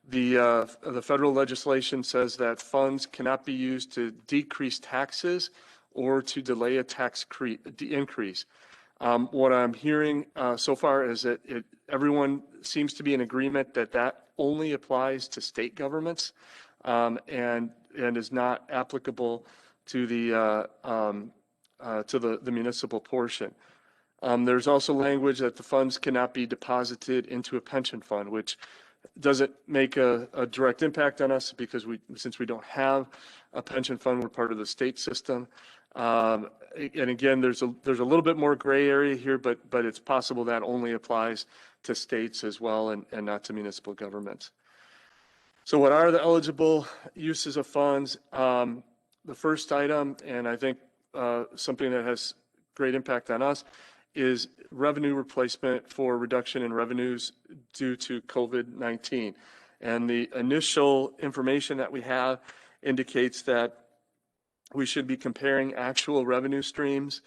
The federal legislation says that funds cannot be used to decrease taxes or to delay a tax increase. What I'm hearing so far is that everyone seems to be in agreement that only applies to state governments and is not applicable to the municipal portion. There's also language that the funds cannot be deposited into a pension fund, which doesn't make a direct impact on us because since we don't have a pension fund, we're part of the state system. And again, there's a little bit more gray area here, but it's possible that only applies to states as well and not to municipal governments. So what are the eligible uses of funds? The first item, and I think something that has great impact on us, is revenue replacement for reduction in revenues due to COVID-19. And the initial information that we have indicates that we should be comparing actual revenue streams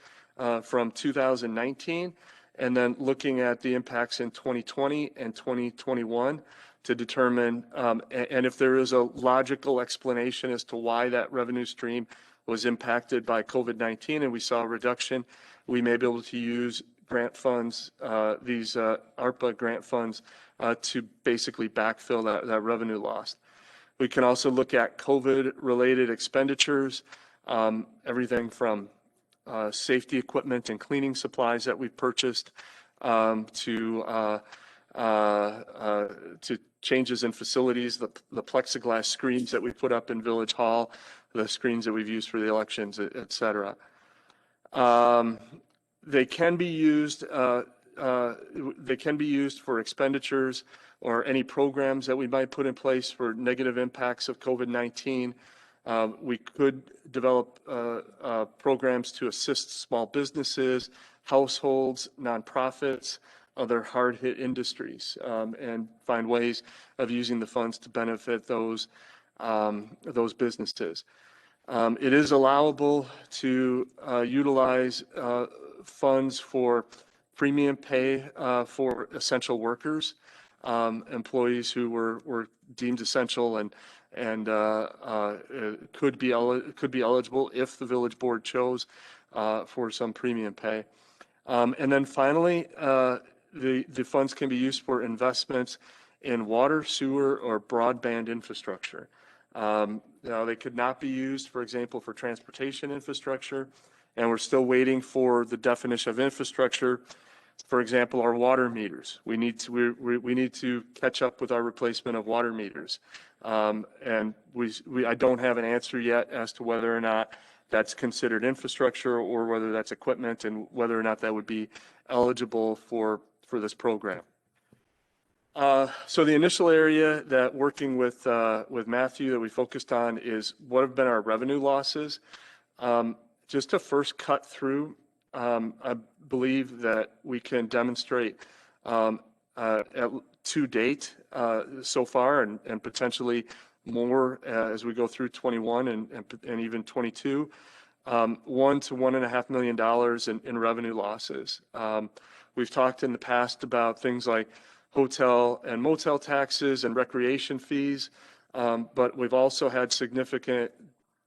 from 2019 and then looking at the impacts in 2020 and 2021 to determine, and if there is a logical explanation as to why that revenue stream was impacted by COVID-19 and we saw a reduction, we may be able to use grant funds, these ARPA grant funds, to basically backfill that revenue loss. We can also look at COVID-related expenditures, everything from safety equipment and cleaning supplies that we purchased to changes in facilities, the plexiglass screens that we put up in Village Hall, the screens that we've used for the elections, et cetera. They can be used for expenditures or any programs that we might put in place for negative impacts of COVID-19. We could develop programs to assist small businesses, households, nonprofits, other hard-hit industries, and find ways of using the funds to benefit those businesses. It is allowable to utilize funds for premium pay for essential workers, employees who were deemed essential and could be eligible if the village board chose for some premium pay. And then finally, the funds can be used for investments in water, sewer, or broadband infrastructure. Now, they could not be used, for example, for transportation infrastructure, and we're still waiting for the definition of infrastructure. For example, our water meters. We need to catch up with our replacement of water meters. And I don't have an answer yet as to whether or not that's considered infrastructure or whether that's equipment and whether or not that would be eligible for this program. So the initial area that working with Matthew that we focused on is what have been our revenue losses. Just to first cut through, I believe that we can demonstrate to date so far and potentially more as we go through 21 and even 22, $1 to $1.5 million in revenue losses. We've talked in the past about things like hotel and motel taxes and recreation fees, but we've also had significant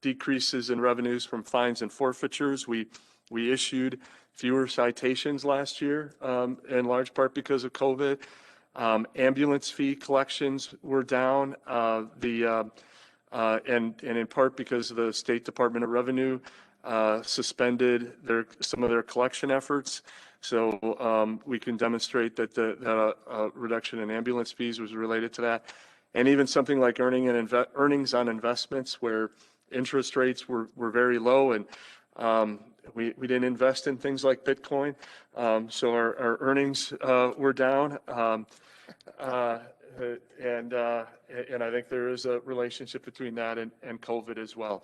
decreases in revenues from fines and forfeitures. We issued fewer citations last year, in large part because of COVID. Ambulance fee collections were down. The and in part because the State Department of Revenue suspended some of their collection efforts. So we can demonstrate that that a reduction in ambulance fees was related to that. And even something like earnings on investments where interest rates were very low, and we didn't invest in things like Bitcoin. So our earnings were down. And I think there is a relationship between that and COVID as well.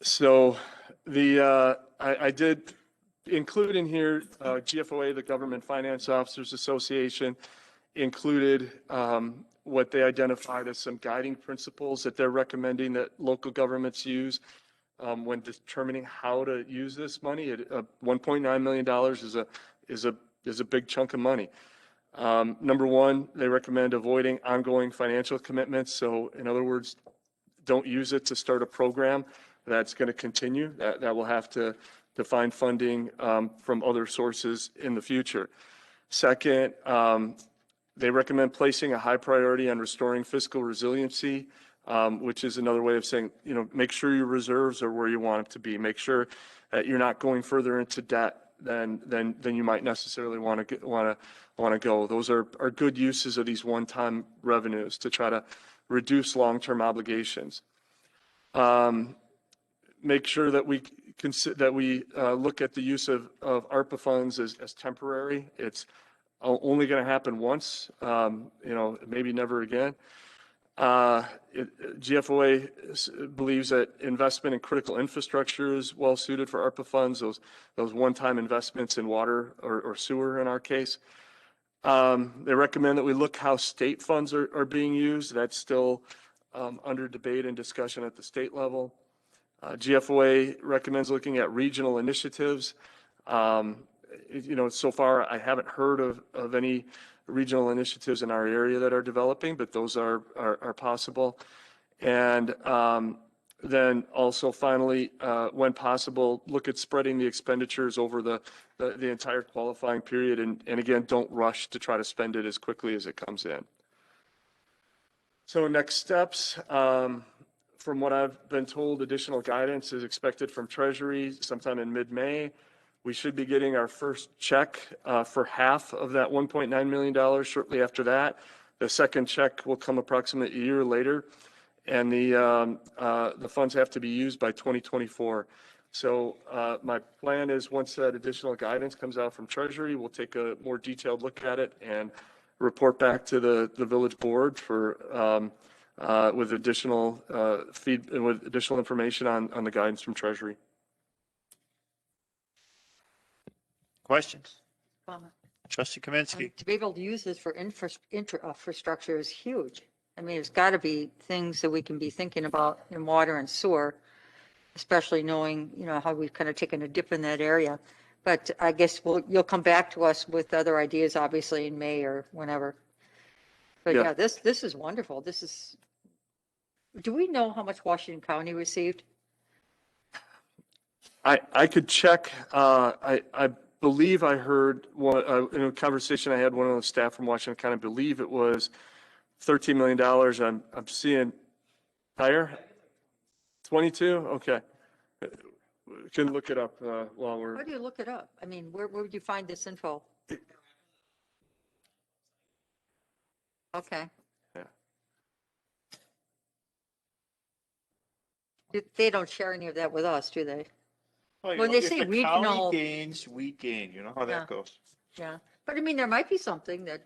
So I did include in here GFOA, the Government Finance Officers Association, included what they identified as some guiding principles that they're recommending that local governments use when determining how to use this money. $1.9 million is a big chunk of money. Number one, they recommend avoiding ongoing financial commitments. So in other words, don't use it to start a program that's going to continue. That will have to find funding from other sources in the future. Second, they recommend placing a high priority on restoring fiscal resiliency, which is another way of saying, make sure your reserves are where you want them to be. Make sure that you're not going further into debt than you might necessarily want to go. Those are good uses of these one-time revenues to try to reduce long-term obligations. Make sure that we look at the use of ARPA funds as temporary. It's only going to happen once, maybe never again. GFOA believes that investment in critical infrastructure is well suited for ARPA funds, those one-time investments in water or sewer in our case. They recommend that we look how state funds are being used. That's still under debate and discussion at the state level. GFOA recommends looking at regional initiatives. So far I haven't heard of any regional initiatives in our area that are developing, but those are possible. And then also finally, when possible, look at spreading the expenditures over the entire qualifying period. And again, don't rush to try to spend it as quickly as it comes in. So next steps, from what I've been told, additional guidance is expected from Treasury sometime in mid-May. We should be getting our first check for half of that $1.9 million shortly after that. The second check will come approximately a year later, and the funds have to be used by 2024. So my plan is once that additional guidance comes out from Treasury, we'll take a more detailed look at it and report back to the village board for with additional with additional information on the guidance from Treasury. Questions? Comment. Trustee Kaminsky. To be able to use this for infrastructure is huge. I mean, it's got to be things that we can be thinking about in water and sewer, especially knowing, how we've kind of taken a dip in that area. But I guess you'll come back to us with other ideas, obviously in May or whenever. But yeah, this is wonderful. Do we know how much Washington County received? I could check. I believe I heard in a conversation I had one of the staff from Washington County. I believe it was $13 million. I'm seeing higher. 22. Okay. Can look it up while we're. How do you look it up? I mean, where would you find this info? Okay. Yeah. They don't share any of that with us, do they? Well, When they if say the regional. county gains, we gain. You know how that goes. Yeah, but I mean, there might be something that.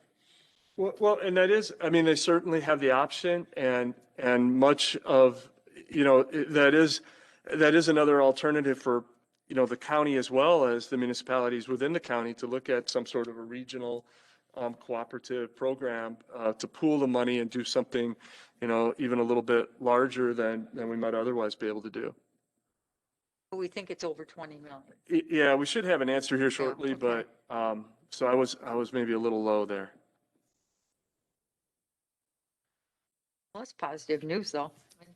Well, and that is, I mean, they certainly have the option, and much of, that is another alternative for, the county as well as the municipalities within the county to look at some sort of a regional cooperative program to pool the money and do something, even a little bit larger than we might otherwise be able to do. We think it's over 20 million. Yeah, we should have an answer here shortly, Yeah, okay. but so I was maybe a little low there. Well, that's positive news, though. I mean,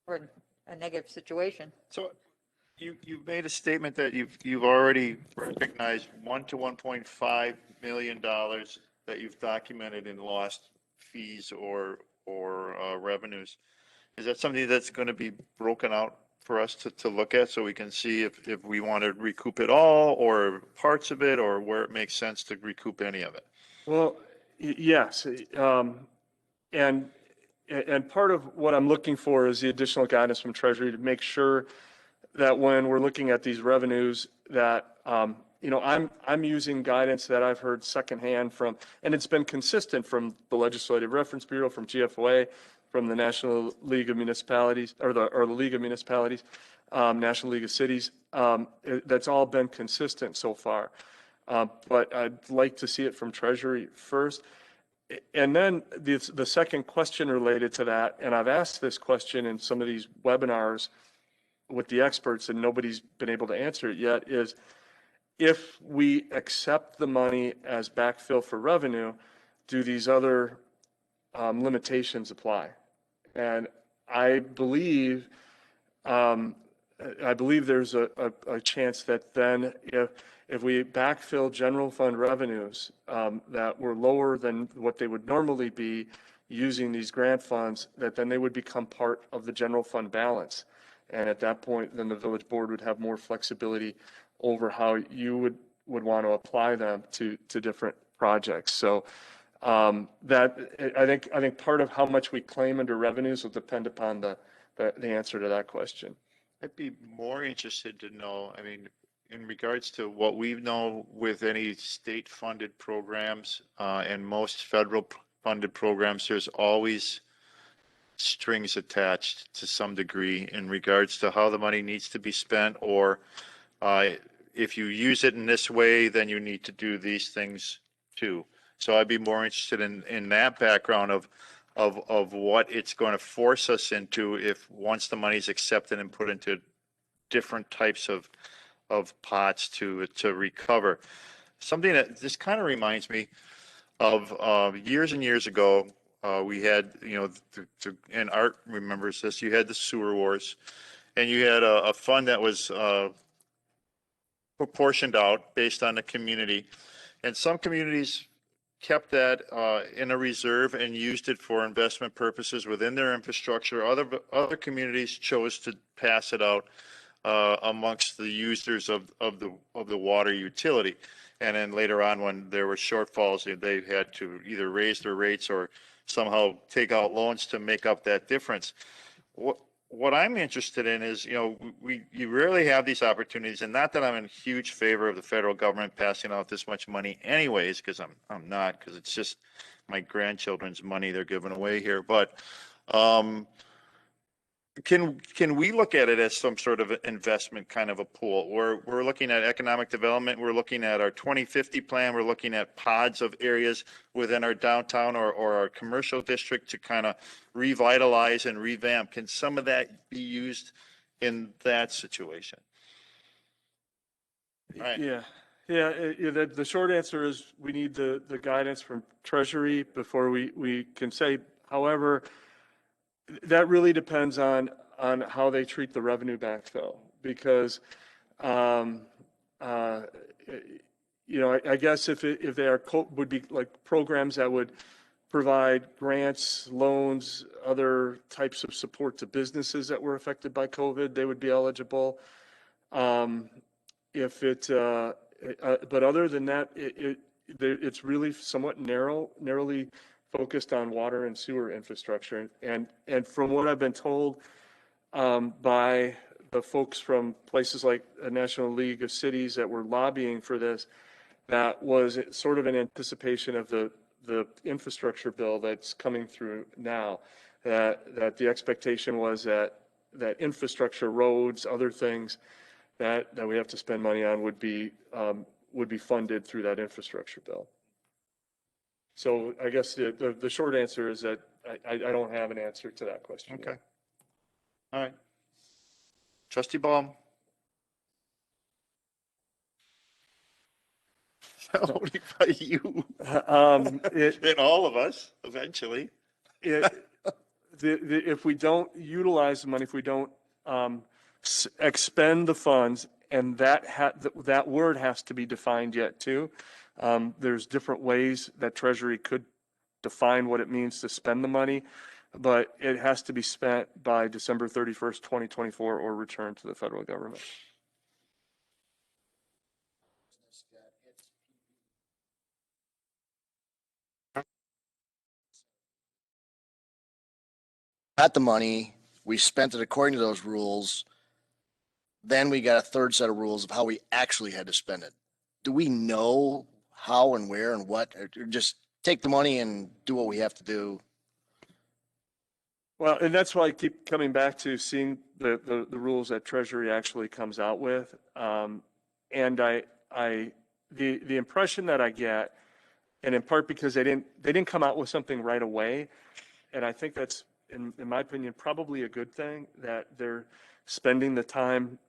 we're in a negative situation. So you've made a statement that you've already recognized $1 to $1.5 million that you've documented in lost fees or revenues. Is that something that's going to be broken out for us to look at so we can see if we want to recoup it all or parts of it or where it makes sense to recoup any of it? Well, yes. And, and part of what I'm looking for is the additional guidance from Treasury to make sure that when we're looking at these revenues that, I'm using guidance that I've heard secondhand from, and it's been consistent from the Legislative Reference Bureau, from GFOA, from the National League of Municipalities, or the League of Municipalities, National League of Cities. That's all been consistent so far. But I'd like to see it from Treasury first. And then the second question related to that, and I've asked this question in some of these webinars with the experts and nobody's been able to answer it yet, is if we accept the money as backfill for revenue, do these other limitations apply? And I believe there's a chance that then if we backfill general fund revenues that were lower than what they would normally be using these grant funds, that then they would become part of the general fund balance. And at that point, then the village board would have more flexibility over how you would want to apply them to different projects. So that I think part of how much we claim under revenues will depend upon the answer to that question. I'd be more interested to know, I mean, in regards to what we know with any state-funded programs and most federal-funded programs, there's always strings attached to some degree in regards to how the money needs to be spent, or if you use it in this way, then you need to do these things too. So I'd be more interested in that background of what it's going to force us into if once the money's accepted and put into different types of pots to recover. Something that this kind of reminds me of years and years ago. We had, and Art remembers this, you had the sewer wars, and you had a fund that was proportioned out based on the community. And some communities kept that in a reserve and used it for investment purposes within their infrastructure. Other communities chose to pass it out amongst the users of the water utility. And then later on, when there were shortfalls, they had to either raise their rates or somehow take out loans to make up that difference. What I'm interested in is, you rarely have these opportunities, and not that I'm in huge favor of the federal government passing out this much money anyways, because I'm not, because it's just my grandchildren's money they're giving away here. But can we look at it as some sort of investment kind of a pool? We're looking at economic development. We're looking at our 2050 plan. We're looking at pods of areas within our downtown or our commercial district to kind of revitalize and revamp. Can some of that be used in that situation? Right. Yeah. The short answer is we need the guidance from Treasury before we can say. However, that really depends on how they treat the revenue backfill, because I guess if they would be like programs that would provide grants, loans, other types of support to businesses that were affected by COVID, they would be eligible. But other than that, it's really somewhat narrowly focused on water and sewer infrastructure. And from what I've been told by the folks from places like the National League of Cities that were lobbying for this, that was sort of an anticipation of the infrastructure bill that's coming through now, that the expectation was that infrastructure, roads, other things that we have to spend money on would be funded through that infrastructure bill. So I guess the short answer is that I don't have an answer to that question. Okay. Yet. All right. Trustee Baum. Only by you. And all of us, eventually. If we don't utilize the money, if we don't expend the funds, and that word has to be defined yet too. There's different ways that Treasury could define what it means to spend the money. but it has to be spent by December 31st, 2024, or returned to the federal government. Got the money, we spent it according to those rules. Then we got a third set of rules of how we actually had to spend it. Do we know how and where and what, or just take the money and do what we have to do? Well, and that's why I keep coming back to seeing the rules that Treasury actually comes out with. And the impression that I get, and in part because they didn't come out with something right away, and I think that's, in my opinion, probably a good thing, that they're spending the time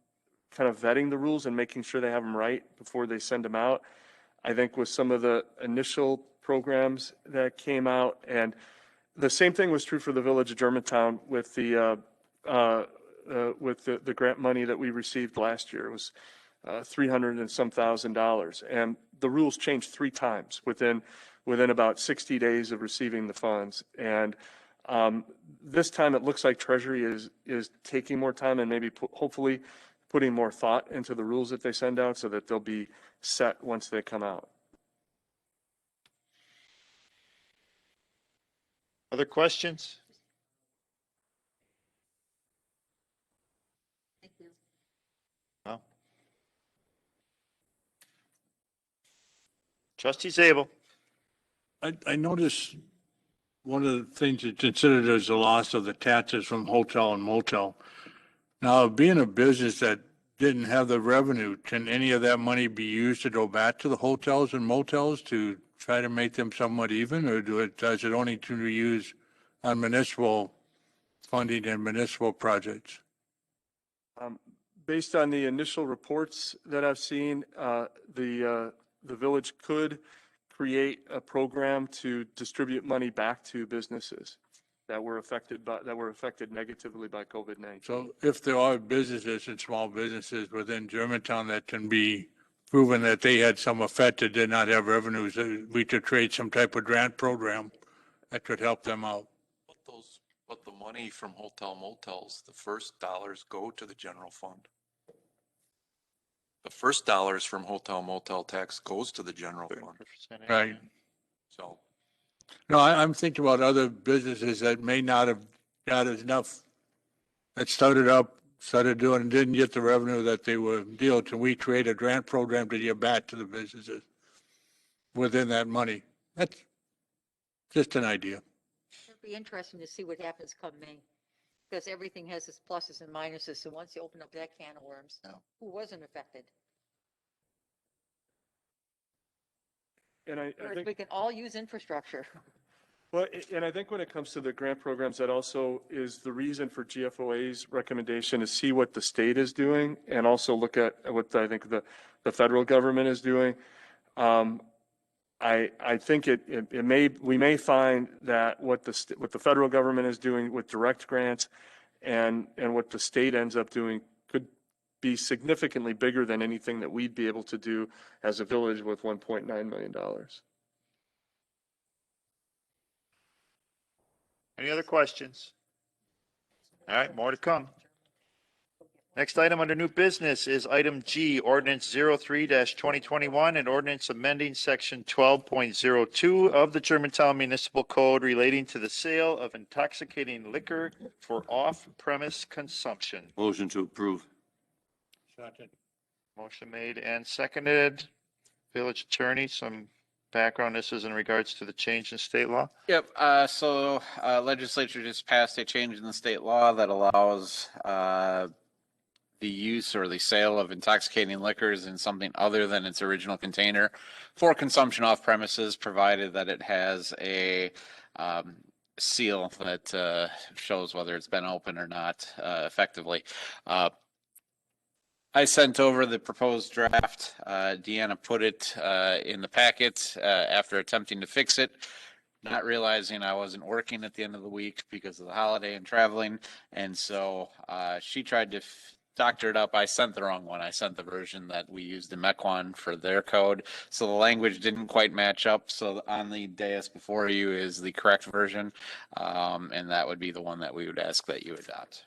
kind of vetting the rules and making sure they have them right before they send them out. I think with some of the initial programs that came out, and the same thing was true for the village of Germantown with the grant money that we received last year. It was $300 and some $1,000, and the rules changed 3 times within about 60 days of receiving the funds. And this time it looks like Treasury is taking more time and maybe hopefully putting more thought into the rules that they send out so that they'll be set once they come out. Other questions? Thank you. No. Trustee Zabel. I noticed one of the things that's considered as the loss of the taxes from hotel and motel. Now, being a business that didn't have the revenue, can any of that money be used to go back to the hotels and motels to try to make them somewhat even, or does it only to be used on municipal funding and municipal projects? Based on the initial reports that I've seen, the village could create a program to distribute money back to businesses that were affected negatively by COVID-19. So if there are businesses and small businesses within Germantown that can be proven that they had some effect that did not have revenues, we could create some type of grant program that could help them out. But the money from hotel motels, the first dollars go to the general fund. The first dollars from hotel motel tax goes to the general fund. Right. So. No, I'm thinking about other businesses that may not have got enough, that started doing and didn't get the revenue that they were deal. Can we create a grant program to give back to the businesses within that money? That's just an idea. It'd be interesting to see what happens come May, because everything has its pluses and minuses. So once you open up that can of worms, who wasn't affected? And I Whereas think we can all use infrastructure. Well, and I think when it comes to the grant programs, that also is the reason for GFOA's recommendation to see what the state is doing and also look at what I think the federal government is doing. I think we may find that what the federal government is doing with direct grants and what the state ends up doing could be significantly bigger than anything that we'd be able to do as a village with $1.9 million. Any other questions? All right, more to come. Next item under new business is item G, ordinance 03-2021, and ordinance amending section 12.02 of the Germantown Municipal Code relating to the sale of intoxicating liquor for off-premise consumption. Motion to approve. Second. Motion made and seconded. Village attorney, some background. This is in regards to the change in state law. Yep. So legislature just passed a change in the state law that allows the use or the sale of intoxicating liquors in something other than its original container for consumption off premises, provided that it has a seal that shows whether it's been open or not effectively. I sent over the proposed draft. Deanna put it in the packet after attempting to fix it, not realizing I wasn't working at the end of the week because of the holiday and traveling. And so she tried to doctored up. I sent the wrong one. I sent the version that we used in Mequon for their code. So the language didn't quite match up. So on the dais before you is the correct version. And that would be the one that we would ask that you adopt.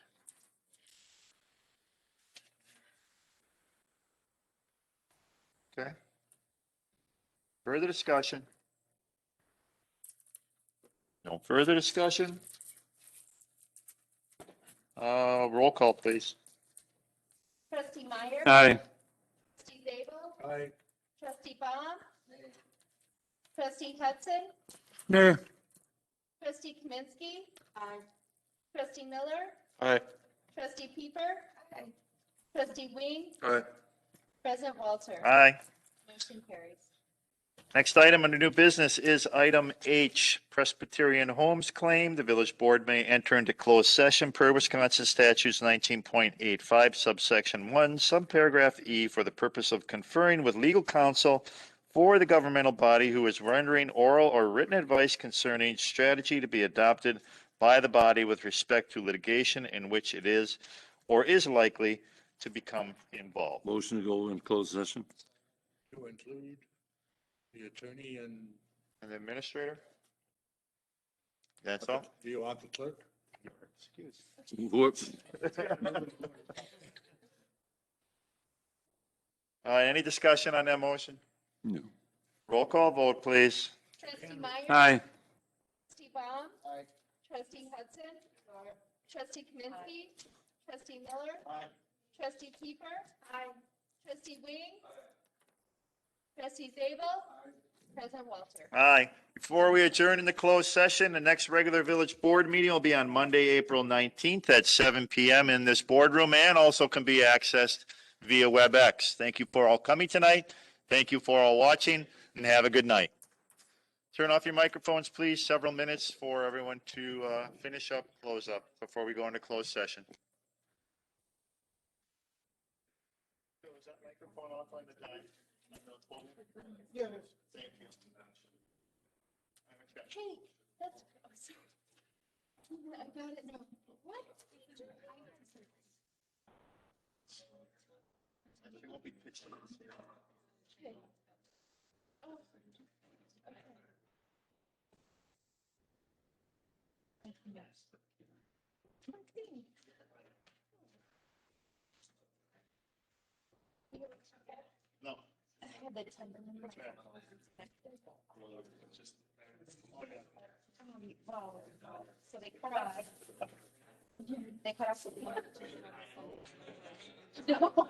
Okay. Further discussion? No further discussion? Roll call, please. Trustee Meyer. Aye. Trustee Zabel. Aye. Trustee Baum. Trustee Hudson. No. Trustee Kaminsky. Aye. Trustee Miller. Aye. Trustee Pieper. Aye. Trustee Wing. Aye. President Walter. Aye. Motion carries. Next item under new business is item H, Presbyterian Homes claim. The village board may enter into closed session per Wisconsin statutes 19.85 subsection 1 subparagraph E for the purpose of conferring with legal counsel for the governmental body who is rendering oral or written advice concerning strategy to be adopted by the body with respect to litigation in which it is or is likely to become involved. Motion to go in closed session. To include the attorney and. And the administrator? That's all? Do you want the clerk? Whoops. Any discussion on that motion? No. Roll call vote, please. Trustee Meyer. Aye. Trustee Baum. Aye. Trustee Hudson. Aye. Trustee Kaminsky. Trustee Miller. Aye. Trustee Pieper. Aye. Trustee Wing. Trustee Zabel. Aye. President Walter. Aye. Before we adjourn in the closed session, the next regular village board meeting will be on Monday, April 19th at 7 p.m. in this boardroom and also can be accessed via WebEx. Thank you for all coming tonight. Thank you for all watching and have a good night. Turn off your microphones, please. Several minutes for everyone to finish up, close up before we go into closed session. Is that microphone off on the time? Yes. Thank you. Hey, that's, I got it now. What? She won't be pitching this here. Okay. Oh, No. I had the time. Wow. So they cut off. They cut off the. No.